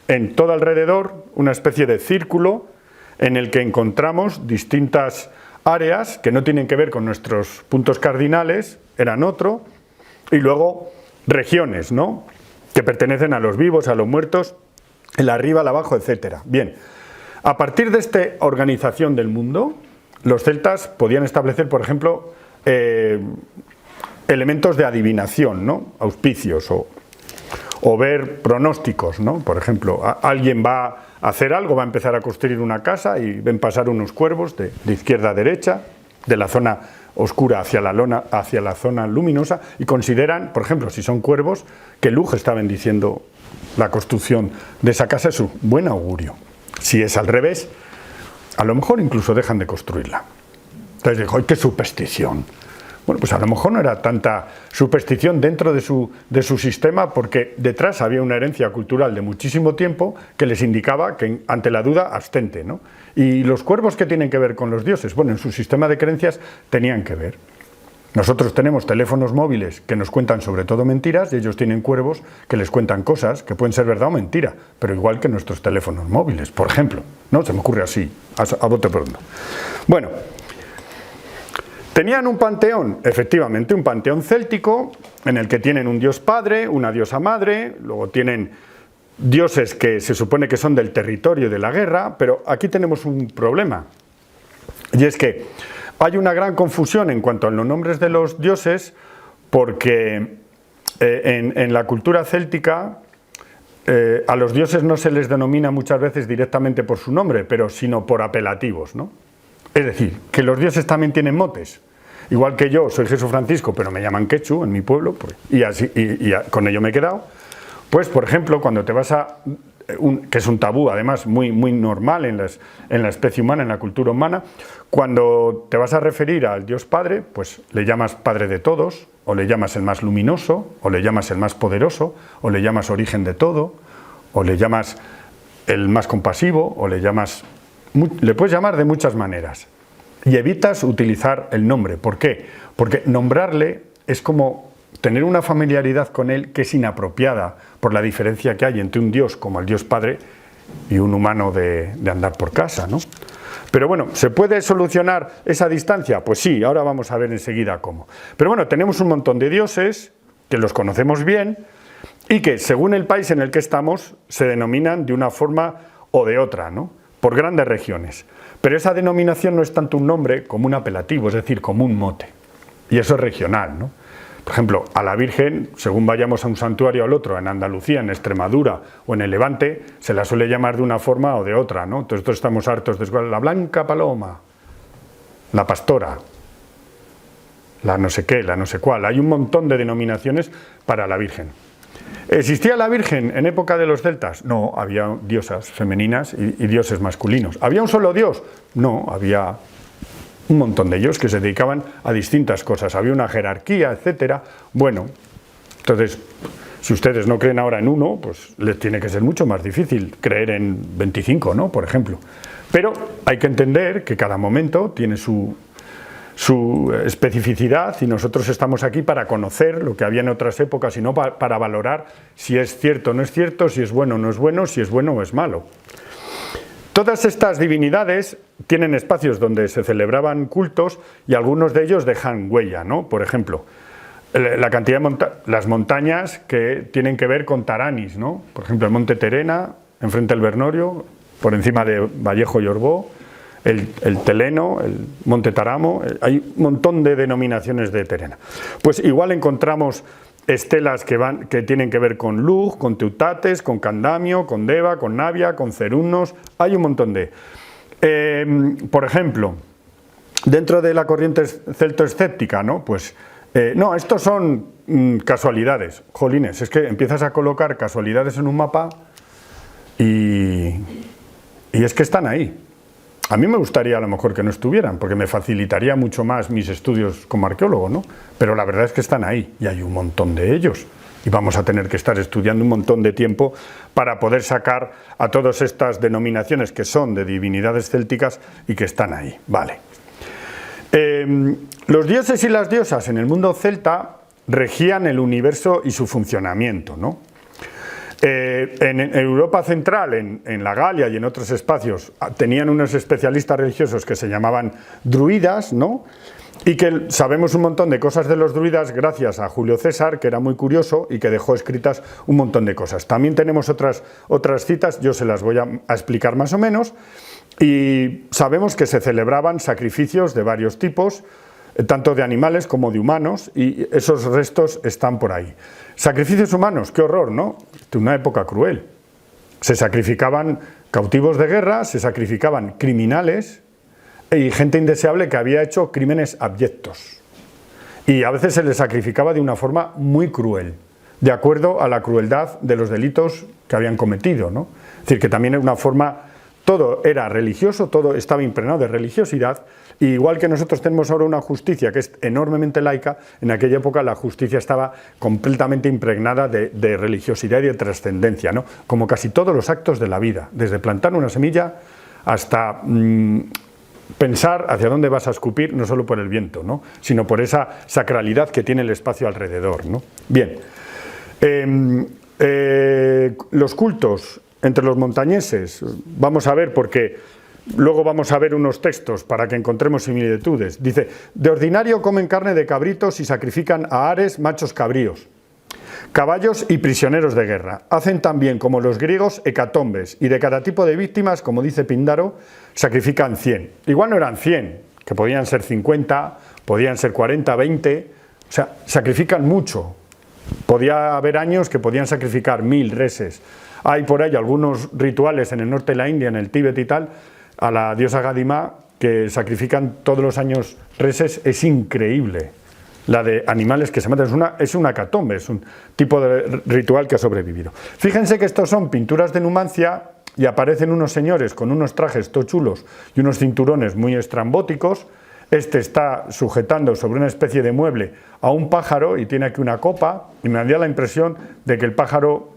en todo alrededor, una especie de círculo, en el que encontramos distintas áreas que no tienen que ver con nuestros puntos cardinales, eran otro, y luego regiones, ¿no?, que pertenecen a los vivos, a los muertos, el arriba, el abajo, etc. Bien, a partir de esta organización del mundo, los celtas podían establecer, por ejemplo, elementos de adivinación, ¿no?, auspicios, o ver pronósticos, ¿no? Por ejemplo, alguien va a hacer algo, va a empezar a construir una casa y ven pasar unos cuervos de izquierda a derecha, de la zona oscura hacia la zona luminosa, y consideran, por ejemplo, si son cuervos, que Lug está bendiciendo la construcción de esa casa, es un buen augurio. Si es al revés, a lo mejor incluso dejan de construirla. Entonces dijo, ¡ay, qué superstición! Bueno, pues a lo mejor no era tanta superstición dentro de su sistema, porque detrás había una herencia cultural de muchísimo tiempo que les indicaba que ante la duda abstente, ¿no? Y los cuervos, ¿qué tienen que ver con los dioses? Bueno, en su sistema de creencias tenían que ver. Nosotros tenemos teléfonos móviles que nos cuentan sobre todo mentiras y ellos tienen cuervos que les cuentan cosas que pueden ser verdad o mentira, pero igual que nuestros teléfonos móviles, por ejemplo, ¿no? Se me ocurre así, a bote pronto. Bueno, tenían un panteón, efectivamente, un panteón céltico en el que tienen un dios padre, una diosa madre, luego tienen dioses que se supone que son del territorio de la guerra, pero aquí tenemos un problema, y es que hay una gran confusión en cuanto a los nombres de los dioses, porque en la cultura céltica a los dioses no se les denomina muchas veces directamente por su nombre, pero sino por apelativos, ¿no? Es decir, que los dioses también tienen motes. Igual que yo soy Jesús Francisco, pero me llaman Quechu en mi pueblo, pues, y con ello me he quedado. Pues, por ejemplo, cuando te vas a... que es un tabú, además, muy normal en la especie humana, en la cultura humana, cuando te vas a referir al Dios Padre, pues le llamas Padre de todos, o le llamas el más luminoso, o le llamas el más poderoso, o le llamas origen de todo, o le llamas el más compasivo, o le puedes llamar de muchas maneras. Y evitas utilizar el nombre. ¿Por qué? Porque nombrarle es como tener una familiaridad con él que es inapropiada por la diferencia que hay entre un Dios como el Dios Padre y un humano de andar por casa, ¿no? Pero bueno, ¿se puede solucionar esa distancia? Pues sí, ahora vamos a ver enseguida cómo. Pero bueno, tenemos un montón de dioses que los conocemos bien y que, según el país en el que estamos, se denominan de una forma o de otra, ¿no? Por grandes regiones. Pero esa denominación no es tanto un nombre como un apelativo, es decir, como un mote. Y eso es regional, ¿no? Por ejemplo, a la Virgen, según vayamos a un santuario o al otro, en Andalucía, en Extremadura o en el Levante, se la suele llamar de una forma o de otra, ¿no? Entonces todos estamos hartos de la Blanca Paloma, la Pastora, la no sé qué, la no sé cuál. Hay un montón de denominaciones para la Virgen. ¿Existía la Virgen en época de los celtas? No, había diosas femeninas y dioses masculinos. ¿Había un solo dios? No, había un montón de ellos que se dedicaban a distintas cosas, había una jerarquía, etcétera. Bueno, entonces, si ustedes no creen ahora en uno, pues les tiene que ser mucho más difícil creer en 25, ¿no? Por ejemplo. Pero hay que entender que cada momento tiene su especificidad y nosotros estamos aquí para conocer lo que había en otras épocas y no para valorar si es cierto o no es cierto, si es bueno o no es bueno, si es bueno o es malo. Todas estas divinidades tienen espacios donde se celebraban cultos y algunos de ellos dejan huella, ¿no? Por ejemplo, la cantidad de las montañas que tienen que ver con Taranis, ¿no? Por ejemplo, el monte Terena, enfrente del Bernorio, por encima de Vallejo y Orbó, el Teleno, el monte Taramo, hay un montón de denominaciones de Terena. Pues igual encontramos estelas que tienen que ver con Lug, con Teutates, con Candamio, con Deva, con Navia, con Cerunnos, hay un montón de... por ejemplo, dentro de la corriente celtoescéptica, ¿no? Pues, no, estos son casualidades, jolines, es que empiezas a colocar casualidades en un mapa y es que están ahí. A mí me gustaría a lo mejor que no estuvieran, porque me facilitaría mucho más mis estudios como arqueólogo, ¿no? Pero la verdad es que están ahí, y hay un montón de ellos. Y vamos a tener que estar estudiando un montón de tiempo para poder sacar a todas estas denominaciones que son de divinidades célticas y que están ahí. Vale. Los dioses y las diosas en el mundo celta regían el universo y su funcionamiento, ¿no? En Europa Central, en la Galia y en otros espacios, tenían unos especialistas religiosos que se llamaban druidas, ¿no? Y que sabemos un montón de cosas de los druidas gracias a Julio César, que era muy curioso y que dejó escritas un montón de cosas. También tenemos otras citas, yo se las voy a explicar más o menos, y sabemos que se celebraban sacrificios de varios tipos, tanto de animales como de humanos, y esos restos están por ahí. Sacrificios humanos, qué horror, ¿no? Una época cruel. Se sacrificaban cautivos de guerra, se sacrificaban criminales y gente indeseable que había hecho crímenes abyectos. Y a veces se les sacrificaba de una forma muy cruel, de acuerdo a la crueldad de los delitos que habían cometido, ¿no? Es decir, que también era una forma todo era religioso, todo estaba impregnado de religiosidad, y igual que nosotros tenemos ahora una justicia que es enormemente laica, en aquella época la justicia estaba completamente impregnada de religiosidad y de trascendencia, ¿no? Como casi todos los actos de la vida, desde plantar una semilla hasta pensar hacia dónde vas a escupir, no solo por el viento, ¿no? Sino por esa sacralidad que tiene el espacio alrededor, ¿no? Bien, los cultos entre los montañeses, vamos a ver, porque luego vamos a ver unos textos para que encontremos similitudes. Dice, de ordinario comen carne de cabritos y sacrifican a ares, machos cabríos, caballos y prisioneros de guerra. Hacen también, como los griegos, hecatombes, y de cada tipo de víctimas, como dice Píndaro, sacrifican 100. Igual no eran 100, que podían ser 50, podían ser 40, 20, o sea, sacrifican mucho. Podía haber años que podían sacrificar 1000 reses. Hay por ahí algunos rituales en el norte de la India, en el Tíbet y tal, a la diosa Gadima, que sacrifican todos los años reses. Es increíble la de animales que se matan. Es una hecatombe, es un tipo de ritual que ha sobrevivido. Fíjense que estos son pinturas de Numancia y aparecen unos señores con unos trajes tochulos y unos cinturones muy estrambóticos. Este está sujetando sobre una especie de mueble a un pájaro y tiene aquí una copa, y me da la impresión de que el pájaro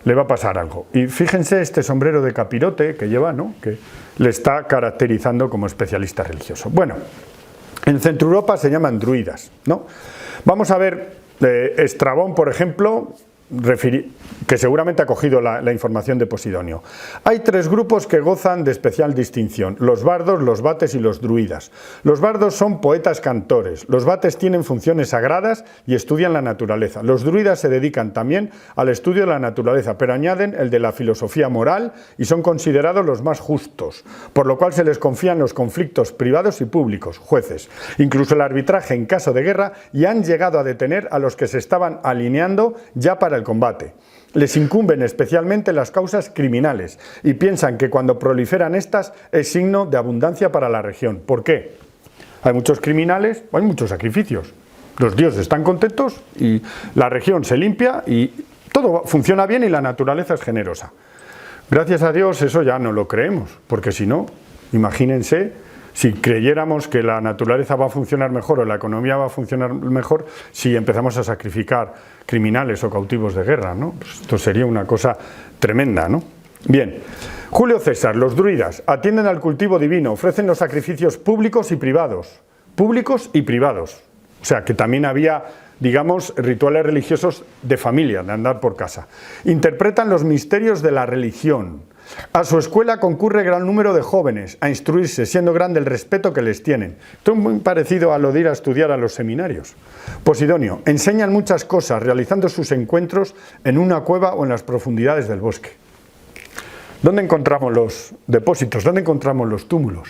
le va a pasar algo. Y fíjense este sombrero de capirote que lleva, ¿no? Que le está caracterizando como especialista religioso. Bueno, en Centro Europa se llaman druidas, ¿no? Vamos a ver Estrabón, por ejemplo, que seguramente ha cogido la información de Posidonio. Hay 3 grupos que gozan de especial distinción: los bardos, los vates y los druidas. Los bardos son poetas cantores, los vates tienen funciones sagradas y estudian la naturaleza. Los druidas se dedican también al estudio de la naturaleza, pero añaden el de la filosofía moral y son considerados los más justos, por lo cual se les confían los conflictos privados y públicos, jueces, incluso el arbitraje en caso de guerra, y han llegado a detener a los que se estaban alineando ya para el combate. Les incumben especialmente las causas criminales y piensan que cuando proliferan estas es signo de abundancia para la región. ¿Por qué? Hay muchos criminales, hay muchos sacrificios. Los dioses están contentos y la región se limpia y todo funciona bien y la naturaleza es generosa. Gracias a Dios eso ya no lo creemos, porque si no, imagínense si creyéramos que la naturaleza va a funcionar mejor o la economía va a funcionar mejor si empezamos a sacrificar criminales o cautivos de guerra, ¿no? Pues esto sería una cosa tremenda, ¿no? Bien, Julio César, los druidas atienden al cultivo divino, ofrecen los sacrificios públicos y privados. Públicos y privados. O sea, que también había, digamos, rituales religiosos de familia, de andar por casa. Interpretan los misterios de la religión. A su escuela concurre gran número de jóvenes a instruirse, siendo grande el respeto que les tienen. Esto es muy parecido a lo de ir a estudiar a los seminarios. Posidonio, enseñan muchas cosas, realizando sus encuentros en una cueva o en las profundidades del bosque. ¿Dónde encontramos los depósitos? ¿Dónde encontramos los túmulos?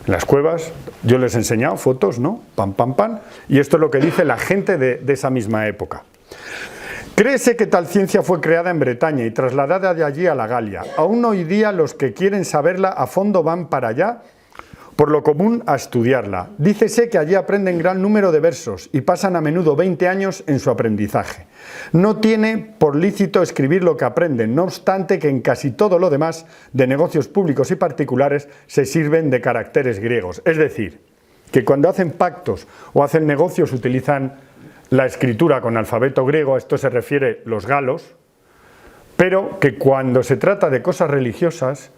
En las cuevas. Yo les he enseñado fotos, ¿no? Pam, pam, pam. Y esto es lo que dice la gente de esa misma época. Créese que tal ciencia fue creada en Bretaña y trasladada de allí a la Galia. Aún hoy día los que quieren saberla a fondo van para allá, por lo común a estudiarla. Dícese que allí aprenden gran número de versos y pasan a menudo 20 años en su aprendizaje. No tiene por lícito escribir lo que aprenden, no obstante que en casi todo lo demás, de negocios públicos y particulares, se sirven de caracteres griegos. Es decir, que cuando hacen pactos o hacen negocios utilizan la escritura con alfabeto griego, a esto se refiere los galos, pero que cuando se trata de cosas religiosas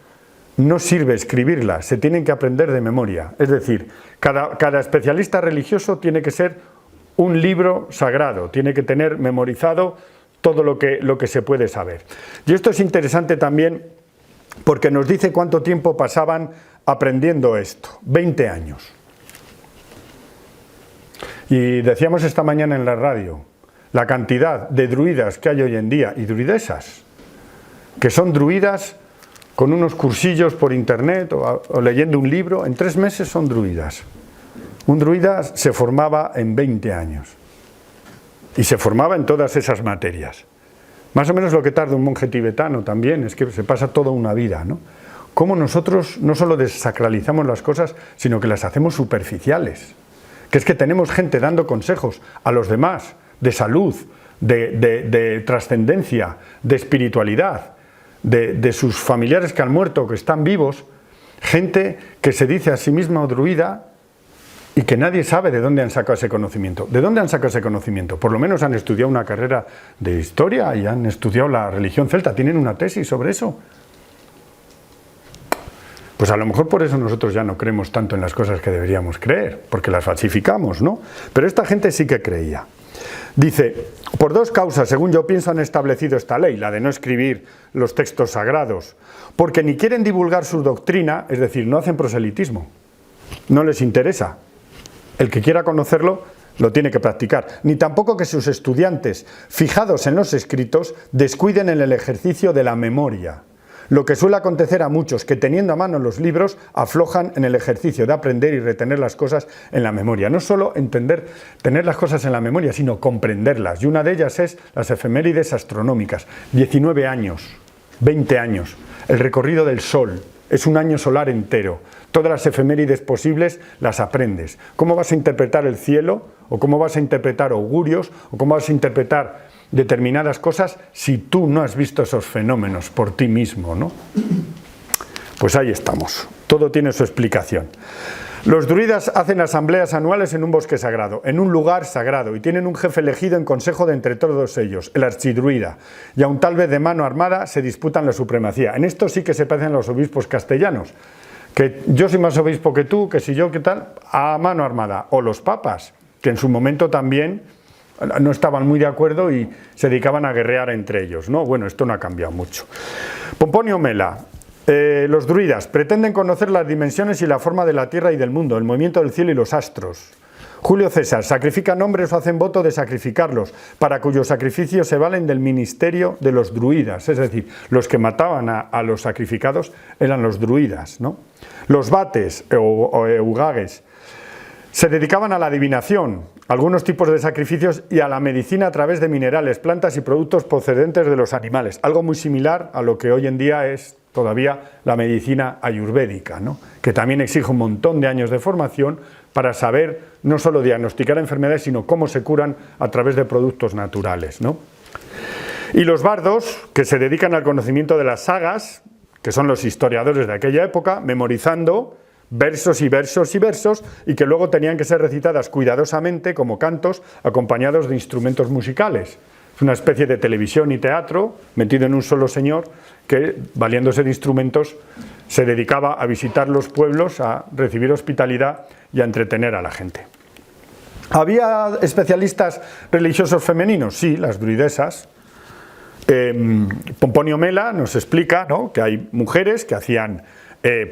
no sirve escribirlas, se tienen que aprender de memoria. Es decir, cada especialista religioso tiene que ser un libro sagrado, tiene que tener memorizado todo lo que se puede saber. Y esto es interesante también porque nos dice cuánto tiempo pasaban aprendiendo esto, 20 años. Y decíamos esta mañana en la radio, la cantidad de druidas que hay hoy en día, y druidesas, que son druidas con unos cursillos por internet o leyendo un libro, en 3 meses son druidas. Un druida se formaba en 20 años y se formaba en todas esas materias. Más o menos lo que tarda un monje tibetano también, es que se pasa toda una vida, ¿no? Cómo nosotros no solo desacralizamos las cosas, sino que las hacemos superficiales. Que es que tenemos gente dando consejos a los demás de salud, de trascendencia, de espiritualidad, de sus familiares que han muerto, que están vivos, gente que se dice a sí misma druida y que nadie sabe de dónde han sacado ese conocimiento. ¿De dónde han sacado ese conocimiento? Por lo menos han estudiado una carrera de historia y han estudiado la religión celta, tienen una tesis sobre eso. Pues a lo mejor por eso nosotros ya no creemos tanto en las cosas que deberíamos creer, porque las falsificamos, ¿no? Pero esta gente sí que creía. Dice, por dos causas, según yo pienso, han establecido esta ley, la de no escribir los textos sagrados, porque ni quieren divulgar su doctrina, es decir, no hacen proselitismo, no les interesa. El que quiera conocerlo lo tiene que practicar, ni tampoco que sus estudiantes, fijados en los escritos, descuiden en el ejercicio de la memoria. Lo que suele acontecer a muchos que teniendo a mano los libros aflojan en el ejercicio de aprender y retener las cosas en la memoria. No solo tener las cosas en la memoria, sino comprenderlas. Y una de ellas es las efemérides astronómicas. 19 años, 20 años, el recorrido del Sol. Es un año solar entero. Todas las efemérides posibles las aprendes. ¿Cómo vas a interpretar el cielo? ¿O cómo vas a interpretar augurios? ¿O cómo vas a interpretar determinadas cosas si tú no has visto esos fenómenos por ti mismo, ¿no? Pues ahí estamos. Todo tiene su explicación. Los druidas hacen asambleas anuales en un bosque sagrado, en un lugar sagrado, y tienen un jefe elegido en consejo de entre todos ellos, el archidruida, y aun tal vez de mano armada se disputan la supremacía. En esto sí que se parecen a los obispos castellanos, que yo soy más obispo que tú, que si yo, ¿qué tal? A mano armada. O los papas, que en su momento también no estaban muy de acuerdo y se dedicaban a guerrear entre ellos, ¿no? Bueno, esto no ha cambiado mucho. Pomponio Mela. Los druidas pretenden conocer las dimensiones y la forma de la tierra y del mundo, el movimiento del cielo y los astros. Julio César, sacrifican hombres o hacen voto de sacrificarlos, para cuyos sacrificios se valen del ministerio de los druidas, es decir, los que mataban a los sacrificados eran los druidas, ¿no? Los vates o eugages se dedicaban a la adivinación, algunos tipos de sacrificios y a la medicina a través de minerales, plantas y productos procedentes de los animales, algo muy similar a lo que hoy en día es todavía la medicina ayurvédica, ¿no? Que también exige un montón de años de formación para saber no solo diagnosticar enfermedades, sino cómo se curan a través de productos naturales, ¿no? Y los bardos, que se dedican al conocimiento de las sagas, que son los historiadores de aquella época, memorizando versos y versos y versos, y que luego tenían que ser recitadas cuidadosamente como cantos acompañados de instrumentos musicales. Es una especie de televisión y teatro metido en un solo señor que, valiéndose de instrumentos, se dedicaba a visitar los pueblos, a recibir hospitalidad y a entretener a la gente. ¿Había especialistas religiosos femeninos? Sí, las druidesas. Pomponio Mela nos explica, ¿no?, que hay mujeres que hacían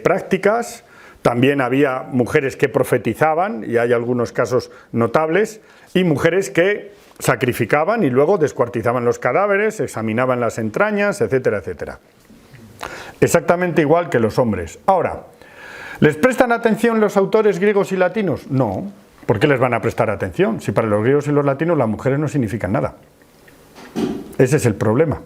prácticas. También había mujeres que profetizaban, y hay algunos casos notables, y mujeres que sacrificaban y luego descuartizaban los cadáveres, examinaban las entrañas, etcétera, etcétera. Exactamente igual que los hombres. Ahora, ¿les prestan atención los autores griegos y latinos? No. ¿Por qué les van a prestar atención? Si para los griegos y los latinos las mujeres no significan nada. Ese es el problema.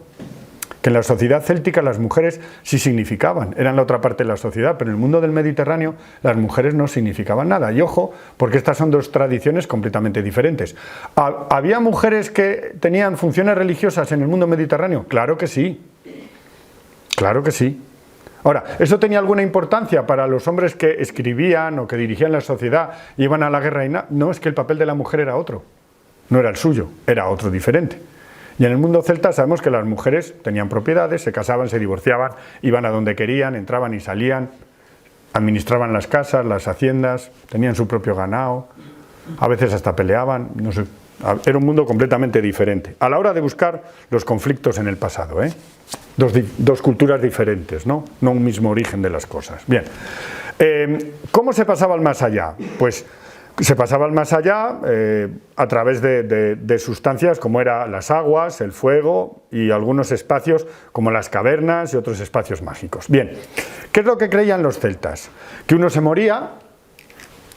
Que en la sociedad céltica las mujeres sí significaban, eran la otra parte de la sociedad, pero en el mundo del Mediterráneo las mujeres no significaban nada. Y ojo, porque estas son dos tradiciones completamente diferentes. ¿Había mujeres que tenían funciones religiosas en el mundo mediterráneo? Claro que sí. Claro que sí. Ahora, ¿eso tenía alguna importancia para los hombres que escribían o que dirigían la sociedad y iban a la guerra? No, es que el papel de la mujer era otro. No era el suyo, era otro diferente. Y en el mundo celta sabemos que las mujeres tenían propiedades, se casaban, se divorciaban, iban a donde querían, entraban y salían, administraban las casas, las haciendas, tenían su propio ganado, a veces hasta peleaban, no sé, era un mundo completamente diferente. A la hora de buscar los conflictos en el pasado, dos culturas diferentes, ¿no? No un mismo origen de las cosas. Bien, ¿cómo se pasaba al más allá? Pues se pasaba al más allá a través de sustancias como eran las aguas, el fuego y algunos espacios como las cavernas y otros espacios mágicos. Bien, ¿qué es lo que creían los celtas? Que uno se moría,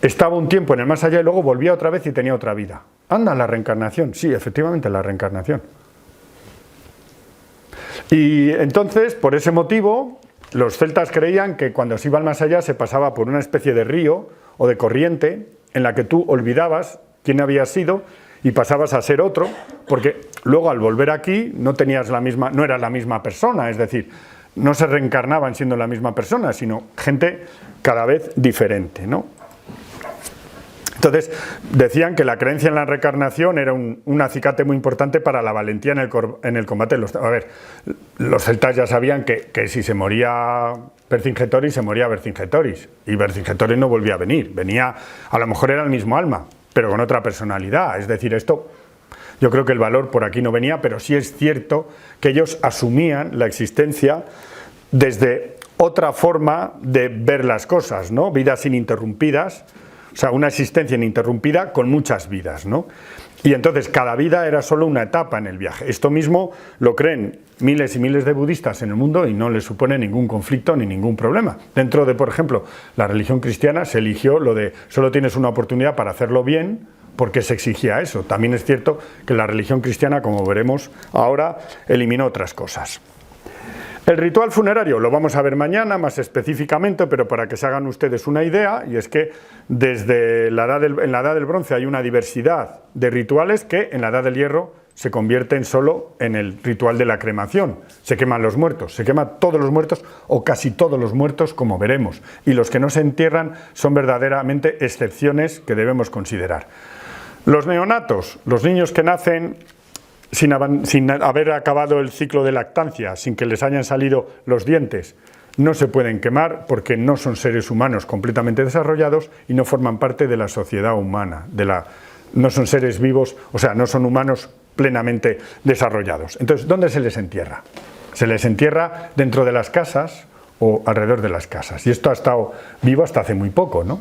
estaba un tiempo en el más allá y luego volvía otra vez y tenía otra vida. Anda, la reencarnación. Sí, efectivamente, la reencarnación. Y entonces, por ese motivo, los celtas creían que cuando se iba al más allá se pasaba por una especie de río o de corriente en la que tú olvidabas quién habías sido y pasabas a ser otro, porque luego al volver aquí no eras la misma persona, es decir, no se reencarnaban siendo la misma persona, sino gente cada vez diferente, ¿no? Entonces, decían que la creencia en la reencarnación era un acicate muy importante para la valentía en el combate. A ver, los celtas ya sabían que si se moría Vercingétorix, se moría Vercingétorix, y Vercingétorix no volvía a venir, venía, a lo mejor era el mismo alma, pero con otra personalidad. Es decir, esto, yo creo que el valor por aquí no venía, pero sí es cierto que ellos asumían la existencia desde otra forma de ver las cosas, ¿no? Vidas ininterrumpidas, o sea, una existencia ininterrumpida con muchas vidas, ¿no? Y entonces cada vida era solo una etapa en el viaje. Esto mismo lo creen miles y miles de budistas en el mundo y no les supone ningún conflicto ni ningún problema. Dentro de, por ejemplo, la religión cristiana se eligió lo de solo tienes una oportunidad para hacerlo bien, porque se exigía eso. También es cierto que la religión cristiana, como veremos ahora, eliminó otras cosas. El ritual funerario lo vamos a ver mañana más específicamente, pero para que se hagan ustedes una idea, y es que desde en la Edad del Bronce hay una diversidad de rituales que en la Edad del Hierro se convierten solo en el ritual de la cremación. Se queman los muertos, se queman todos los muertos o casi todos los muertos, como veremos, y los que no se entierran son verdaderamente excepciones que debemos considerar. Los neonatos, los niños que nacen sin haber acabado el ciclo de lactancia, sin que les hayan salido los dientes, no se pueden quemar porque no son seres humanos completamente desarrollados y no forman parte de la sociedad humana, no son seres vivos, o sea, no son humanos plenamente desarrollados. Entonces, ¿dónde se les entierra? Se les entierra dentro de las casas o alrededor de las casas. Y esto ha estado vivo hasta hace muy poco, ¿no?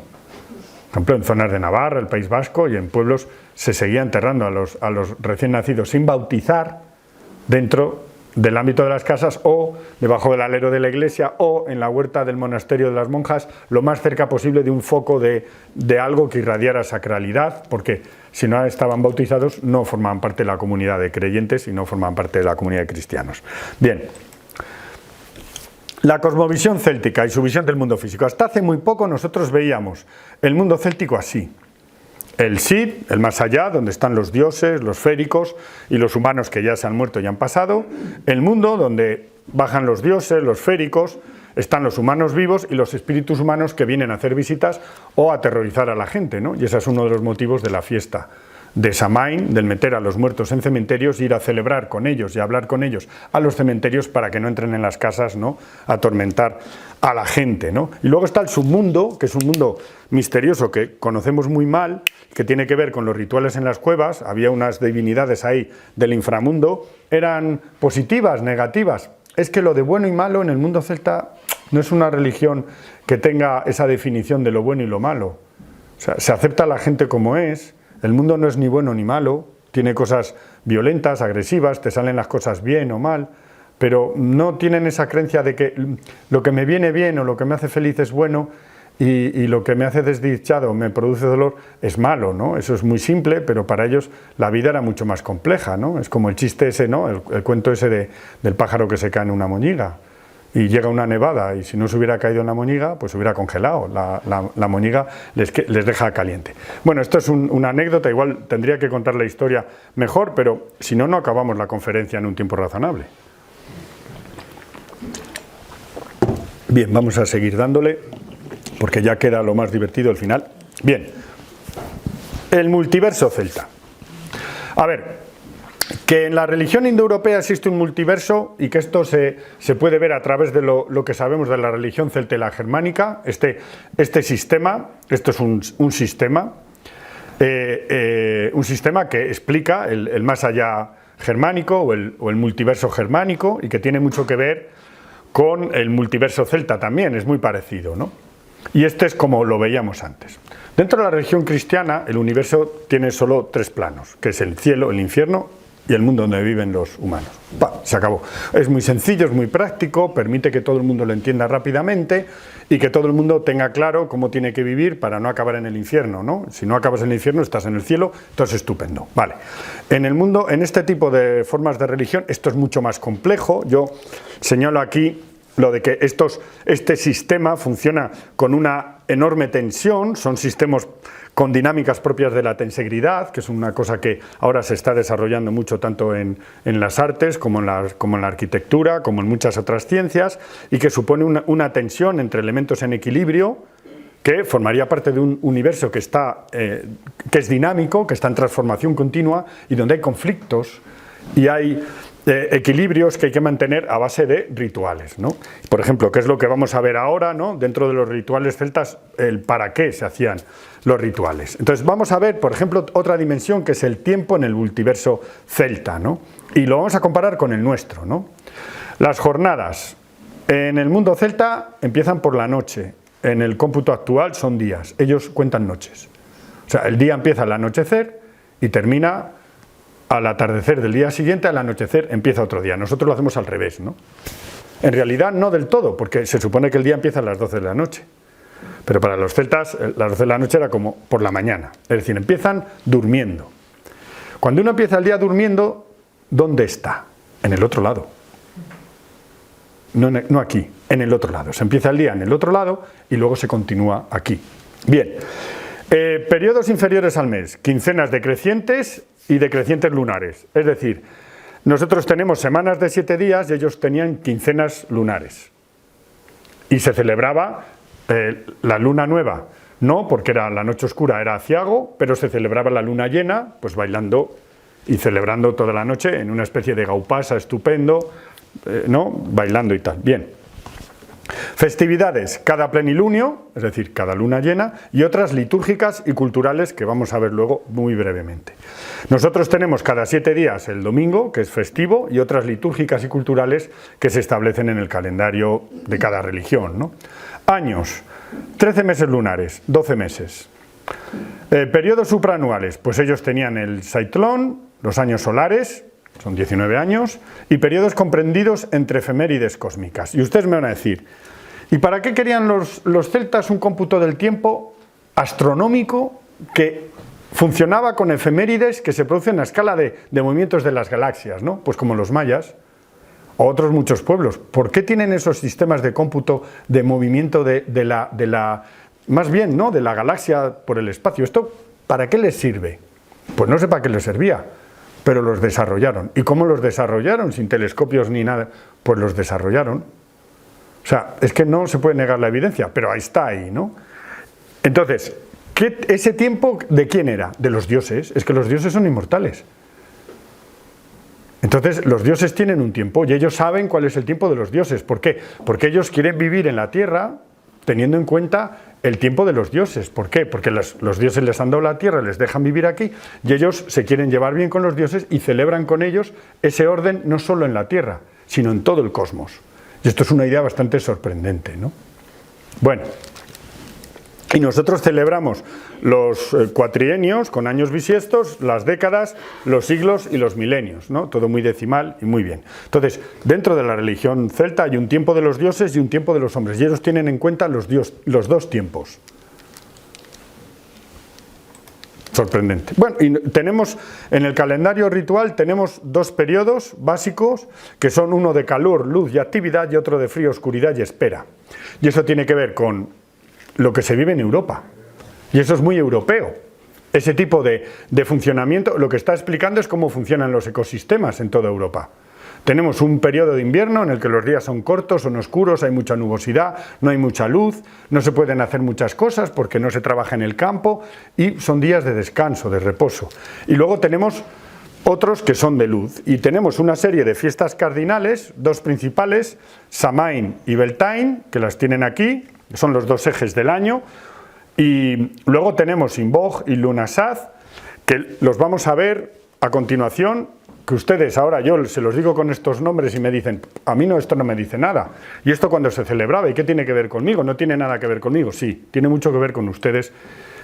Por ejemplo, en zonas de Navarra, el País Vasco y en pueblos se seguía enterrando a los recién nacidos sin bautizar dentro del ámbito de las casas o debajo del alero de la iglesia o en la huerta del monasterio de las monjas, lo más cerca posible de un foco de algo que irradiara sacralidad, porque si no estaban bautizados no formaban parte de la comunidad de creyentes y no formaban parte de la comunidad de cristianos. Bien. La cosmovisión céltica y su visión del mundo físico. Hasta hace muy poco nosotros veíamos el mundo céltico así. El Sid, el más allá, donde están los dioses, los féricos y los humanos que ya se han muerto y han pasado. El mundo donde bajan los dioses, los féricos, están los humanos vivos y los espíritus humanos que vienen a hacer visitas o a aterrorizar a la gente, ¿no? Y ese es uno de los motivos de la fiesta de Samain, del meter a los muertos en cementerios, ir a celebrar con ellos y hablar con ellos a los cementerios para que no entren en las casas, ¿no?, a atormentar a la gente, ¿no? Y luego está el submundo, que es un mundo misterioso que conocemos muy mal, que tiene que ver con los rituales en las cuevas. Había unas divinidades ahí del inframundo, eran positivas, negativas. Es que lo de bueno y malo en el mundo celta no es una religión que tenga esa definición de lo bueno y lo malo. O sea, se acepta a la gente como es. El mundo no es ni bueno ni malo, tiene cosas violentas, agresivas, te salen las cosas bien o mal, pero no tienen esa creencia de que lo que me viene bien o lo que me hace feliz es bueno y lo que me hace desdichado o me produce dolor es malo, ¿no? Eso es muy simple, pero para ellos la vida era mucho más compleja, ¿no? Es como el chiste ese, ¿no? El cuento ese del pájaro que se cae en una moñiga. Y llega una nevada y si no se hubiera caído en la moñiga, pues se hubiera congelado, la moñiga les deja caliente. Bueno, esto es una anécdota, igual tendría que contar la historia mejor, pero si no, no acabamos la conferencia en un tiempo razonable. Bien, vamos a seguir dándole, porque ya queda lo más divertido al final. Bien, el multiverso celta. A ver, que en la religión indoeuropea existe un multiverso y que esto se puede ver a través de lo que sabemos de la religión celta y la germánica, este sistema, esto es un sistema que explica el más allá germánico o el multiverso germánico y que tiene mucho que ver con el multiverso celta también, es muy parecido, ¿no? Y este es como lo veíamos antes. Dentro de la religión cristiana, el universo tiene solo 3 planos, que es el cielo, el infierno y el mundo donde viven los humanos. Se acabó. Es muy sencillo, es muy práctico, permite que todo el mundo lo entienda rápidamente y que todo el mundo tenga claro cómo tiene que vivir para no acabar en el infierno, ¿no? Si no acabas en el infierno, estás en el cielo, entonces estupendo. Vale. En el mundo, en este tipo de formas de religión, esto es mucho más complejo. Yo señalo aquí lo de que este sistema funciona con una enorme tensión, son sistemas con dinámicas propias de la tensegridad, que es una cosa que ahora se está desarrollando mucho tanto en las artes como en la arquitectura, como en muchas otras ciencias, y que supone una tensión entre elementos en equilibrio que formaría parte de un universo que es dinámico, que está en transformación continua y donde hay conflictos y hay equilibrios que hay que mantener a base de rituales, ¿no? Por ejemplo, ¿qué es lo que vamos a ver ahora, ¿no? Dentro de los rituales celtas, el para qué se hacían los rituales. Entonces vamos a ver, por ejemplo, otra dimensión que es el tiempo en el multiverso celta, ¿no? Y lo vamos a comparar con el nuestro, ¿no? Las jornadas en el mundo celta empiezan por la noche, en el cómputo actual son días, ellos cuentan noches. O sea, el día empieza al anochecer y termina al atardecer del día siguiente, al anochecer empieza otro día. Nosotros lo hacemos al revés, ¿no? En realidad no del todo, porque se supone que el día empieza a las 12 de la noche. Pero para los celtas, las 12 de la noche era como por la mañana. Es decir, empiezan durmiendo. Cuando uno empieza el día durmiendo, ¿dónde está? En el otro lado. No aquí, en el otro lado. Se empieza el día en el otro lado y luego se continúa aquí. Bien. Periodos inferiores al mes, quincenas decrecientes y decrecientes lunares. Es decir, nosotros tenemos semanas de 7 días y ellos tenían quincenas lunares. Y se celebraba la luna nueva, no porque era la noche oscura, era aciago, pero se celebraba la luna llena, pues bailando y celebrando toda la noche en una especie de gaupasa estupendo, ¿no? Bailando y tal. Bien. Festividades, cada plenilunio, es decir, cada luna llena, y otras litúrgicas y culturales que vamos a ver luego muy brevemente. Nosotros tenemos cada 7 días el domingo, que es festivo, y otras litúrgicas y culturales que se establecen en el calendario de cada religión, ¿no? Años, 13 meses lunares, 12 meses. Periodos supraanuales, pues ellos tenían el saitlón, los años solares, son 19 años, y periodos comprendidos entre efemérides cósmicas. Y ustedes me van a decir, ¿y para qué querían los celtas un cómputo del tiempo astronómico que funcionaba con efemérides que se producen a escala de movimientos de las galaxias, ¿no? Pues como los mayas o otros muchos pueblos? ¿Por qué tienen esos sistemas de cómputo de movimiento de la más bien, ¿no?, de la galaxia por el espacio? ¿Esto para qué les sirve? Pues no sé para qué les servía, pero los desarrollaron. ¿Y cómo los desarrollaron? Sin telescopios ni nada. Pues los desarrollaron. O sea, es que no se puede negar la evidencia, pero ahí está, ¿no? Entonces, ¿ese tiempo de quién era? De los dioses. Es que los dioses son inmortales. Entonces, los dioses tienen un tiempo y ellos saben cuál es el tiempo de los dioses. ¿Por qué? Porque ellos quieren vivir en la tierra teniendo en cuenta el tiempo de los dioses. ¿Por qué? Porque los dioses les han dado la tierra, les dejan vivir aquí y ellos se quieren llevar bien con los dioses y celebran con ellos ese orden no solo en la tierra, sino en todo el cosmos. Y esto es una idea bastante sorprendente, ¿no? Bueno, y nosotros celebramos los cuatrienios con años bisiestos, las décadas, los siglos y los milenios, ¿no? Todo muy decimal y muy bien. Entonces, dentro de la religión celta hay un tiempo de los dioses y un tiempo de los hombres, y ellos tienen en cuenta los dos tiempos. Sorprendente. Bueno, y tenemos en el calendario ritual tenemos 2 periodos básicos que son uno de calor, luz y actividad y otro de frío, oscuridad y espera. Y eso tiene que ver con lo que se vive en Europa. Y eso es muy europeo. Ese tipo de funcionamiento, lo que está explicando es cómo funcionan los ecosistemas en toda Europa. Tenemos un periodo de invierno en el que los días son cortos, son oscuros, hay mucha nubosidad, no hay mucha luz, no se pueden hacer muchas cosas porque no se trabaja en el campo y son días de descanso, de reposo. Y luego tenemos otros que son de luz y tenemos una serie de fiestas cardinales, 2 principales, Samain y Beltane, que las tienen aquí, son los 2 ejes del año, y luego tenemos Imbolc y Lughnasadh, que los vamos a ver a continuación, que ustedes ahora yo se los digo con estos nombres y me dicen, a mí no, esto no me dice nada. ¿Y esto cuando se celebraba? ¿Y qué tiene que ver conmigo? ¿No tiene nada que ver conmigo? Sí, tiene mucho que ver con ustedes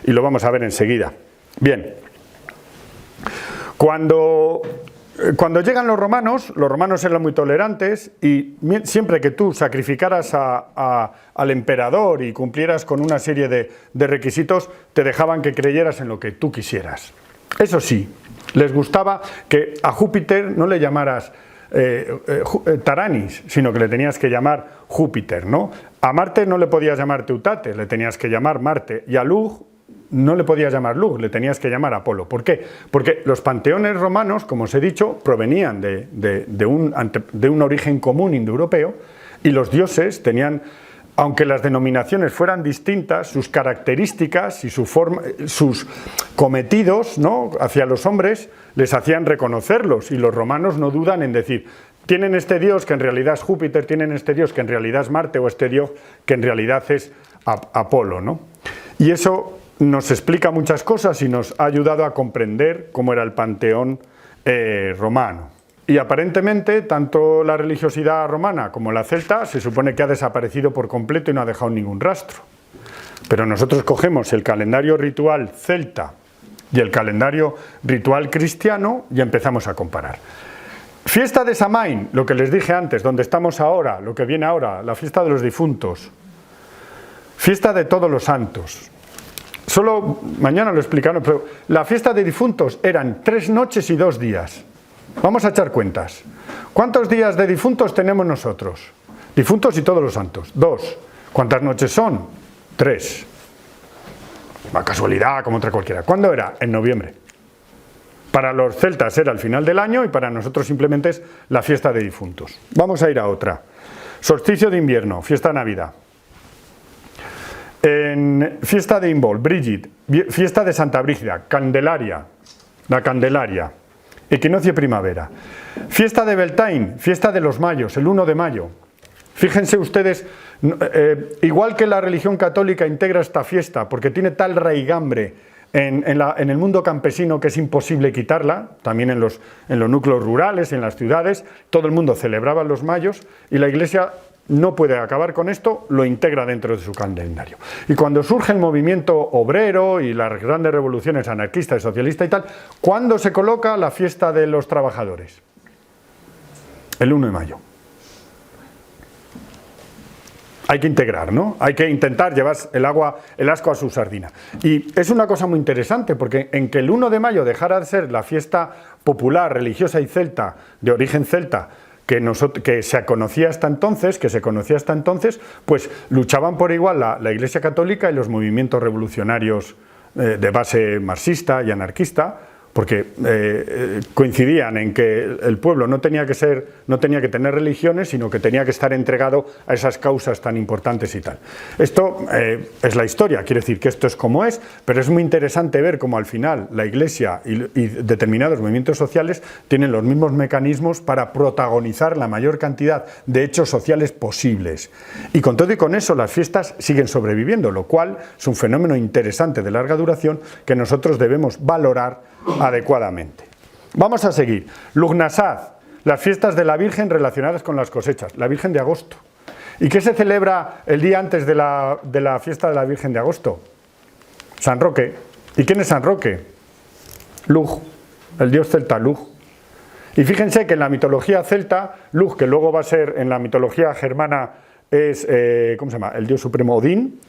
y lo vamos a ver enseguida. Bien. Cuando llegan los romanos eran muy tolerantes y siempre que tú sacrificaras al emperador y cumplieras con una serie de requisitos, te dejaban que creyeras en lo que tú quisieras. Eso sí, les gustaba que a Júpiter no le llamaras Taranis, sino que le tenías que llamar Júpiter, ¿no? A Marte no le podías llamar Teutate, le tenías que llamar Marte, y a Lug no le podías llamar Lug, le tenías que llamar Apolo. ¿Por qué? Porque los panteones romanos, como os he dicho, provenían de un origen común indoeuropeo, y los dioses tenían, aunque las denominaciones fueran distintas, sus características y sus cometidos, ¿no?, hacia los hombres les hacían reconocerlos, y los romanos no dudan en decir: tienen este dios que en realidad es Júpiter, tienen este dios que en realidad es Marte, o este dios que en realidad es Apolo, ¿no? Y eso nos explica muchas cosas y nos ha ayudado a comprender cómo era el panteón romano. Y aparentemente, tanto la religiosidad romana como la celta se supone que ha desaparecido por completo y no ha dejado ningún rastro. Pero nosotros cogemos el calendario ritual celta y el calendario ritual cristiano y empezamos a comparar. Fiesta de Samaín, lo que les dije antes, donde estamos ahora, lo que viene ahora, la fiesta de los difuntos. Fiesta de todos los santos. Solo mañana lo explicaron, pero la fiesta de difuntos eran 3 noches y 2 días. Vamos a echar cuentas. ¿Cuántos días de difuntos tenemos nosotros? Difuntos y todos los santos. 2. ¿Cuántas noches son? 3. Una casualidad como otra cualquiera. ¿Cuándo era? En noviembre. Para los celtas era el final del año y para nosotros simplemente es la fiesta de difuntos. Vamos a ir a otra. Solsticio de invierno, fiesta de Navidad. En fiesta de Imbol, Brigid, fiesta de Santa Brígida, Candelaria, la Candelaria, equinoccio primavera. Fiesta de Beltane, fiesta de los mayos, el 1 de mayo. Fíjense ustedes, igual que la religión católica integra esta fiesta porque tiene tal raigambre en el mundo campesino que es imposible quitarla, también en los núcleos rurales, en las ciudades, todo el mundo celebraba los mayos y la Iglesia no puede acabar con esto, lo integra dentro de su calendario. Y cuando surge el movimiento obrero y las grandes revoluciones anarquistas y socialistas y tal, ¿cuándo se coloca la fiesta de los trabajadores? El 1 de mayo. Hay que integrar, ¿no? Hay que intentar llevar el asco a su sardina. Y es una cosa muy interesante, porque en que el 1 de mayo dejara de ser la fiesta popular, religiosa y celta, de origen celta, que se conocía hasta entonces, pues luchaban por igual la Iglesia Católica y los movimientos revolucionarios de base marxista y anarquista, porque coincidían en que el pueblo no tenía que tener religiones, sino que tenía que estar entregado a esas causas tan importantes y tal. Esto es la historia, quiere decir que esto es como es, pero es muy interesante ver cómo al final la Iglesia y determinados movimientos sociales tienen los mismos mecanismos para protagonizar la mayor cantidad de hechos sociales posibles. Y con todo y con eso las fiestas siguen sobreviviendo, lo cual es un fenómeno interesante de larga duración que nosotros debemos valorar adecuadamente. Vamos a seguir. Lugnasad, las fiestas de la Virgen relacionadas con las cosechas, la Virgen de agosto. ¿Y qué se celebra el día antes de la fiesta de la Virgen de agosto? San Roque. ¿Y quién es San Roque? Lug, el dios celta Lug. Y fíjense que en la mitología celta, Lug, que luego va a ser en la mitología germana, es, ¿cómo se llama?, el dios supremo Odín,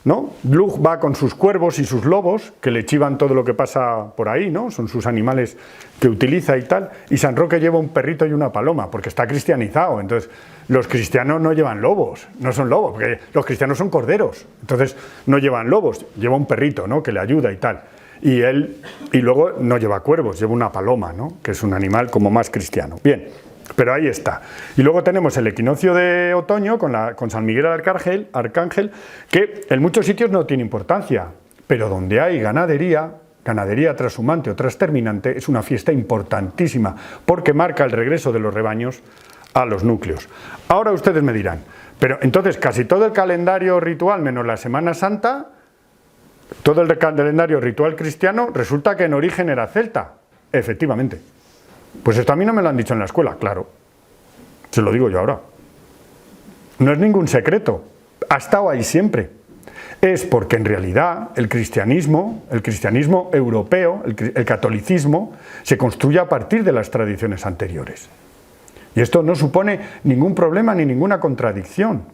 ¿no? Lug va con sus cuervos y sus lobos, que le chivan todo lo que pasa por ahí, ¿no? Son sus animales que utiliza y tal. Y San Roque lleva un perrito y una paloma, porque está cristianizado. Entonces, los cristianos no llevan lobos, no son lobos, porque los cristianos son corderos. Entonces, no llevan lobos, lleva un perrito, ¿no?, que le ayuda y tal. Y luego no lleva cuervos, lleva una paloma, ¿no?, que es un animal como más cristiano. Bien. Pero ahí está. Y luego tenemos el equinoccio de otoño con San Miguel Arcángel, que en muchos sitios no tiene importancia, pero donde hay ganadería trashumante o trasterminante, es una fiesta importantísima, porque marca el regreso de los rebaños a los núcleos. Ahora ustedes me dirán, pero entonces casi todo el calendario ritual, menos la Semana Santa, todo el calendario ritual cristiano, resulta que en origen era celta. Efectivamente. Pues esto a mí no me lo han dicho en la escuela, claro. Se lo digo yo ahora. No es ningún secreto. Ha estado ahí siempre. Es porque en realidad el cristianismo europeo, el catolicismo, se construye a partir de las tradiciones anteriores. Y esto no supone ningún problema ni ninguna contradicción.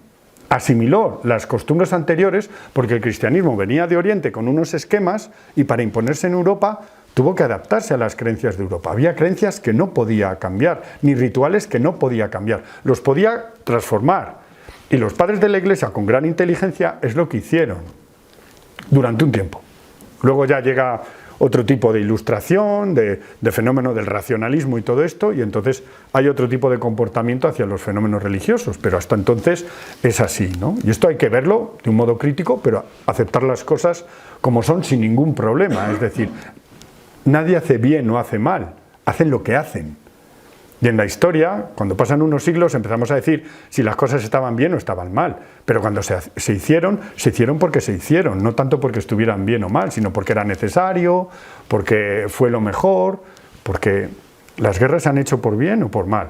Asimiló las costumbres anteriores porque el cristianismo venía de Oriente con unos esquemas y para imponerse en Europa tuvo que adaptarse a las creencias de Europa. Había creencias que no podía cambiar, ni rituales que no podía cambiar. Los podía transformar. Y los padres de la Iglesia, con gran inteligencia, es lo que hicieron durante un tiempo. Luego ya llega otro tipo de ilustración, de fenómeno del racionalismo y todo esto, y entonces hay otro tipo de comportamiento hacia los fenómenos religiosos, pero hasta entonces es así, ¿no? Y esto hay que verlo de un modo crítico, pero aceptar las cosas como son sin ningún problema. Es decir, nadie hace bien o hace mal, hacen lo que hacen. Y en la historia, cuando pasan unos siglos, empezamos a decir si las cosas estaban bien o estaban mal. Pero cuando se hicieron porque se hicieron, no tanto porque estuvieran bien o mal, sino porque era necesario, porque fue lo mejor, porque las guerras se han hecho por bien o por mal.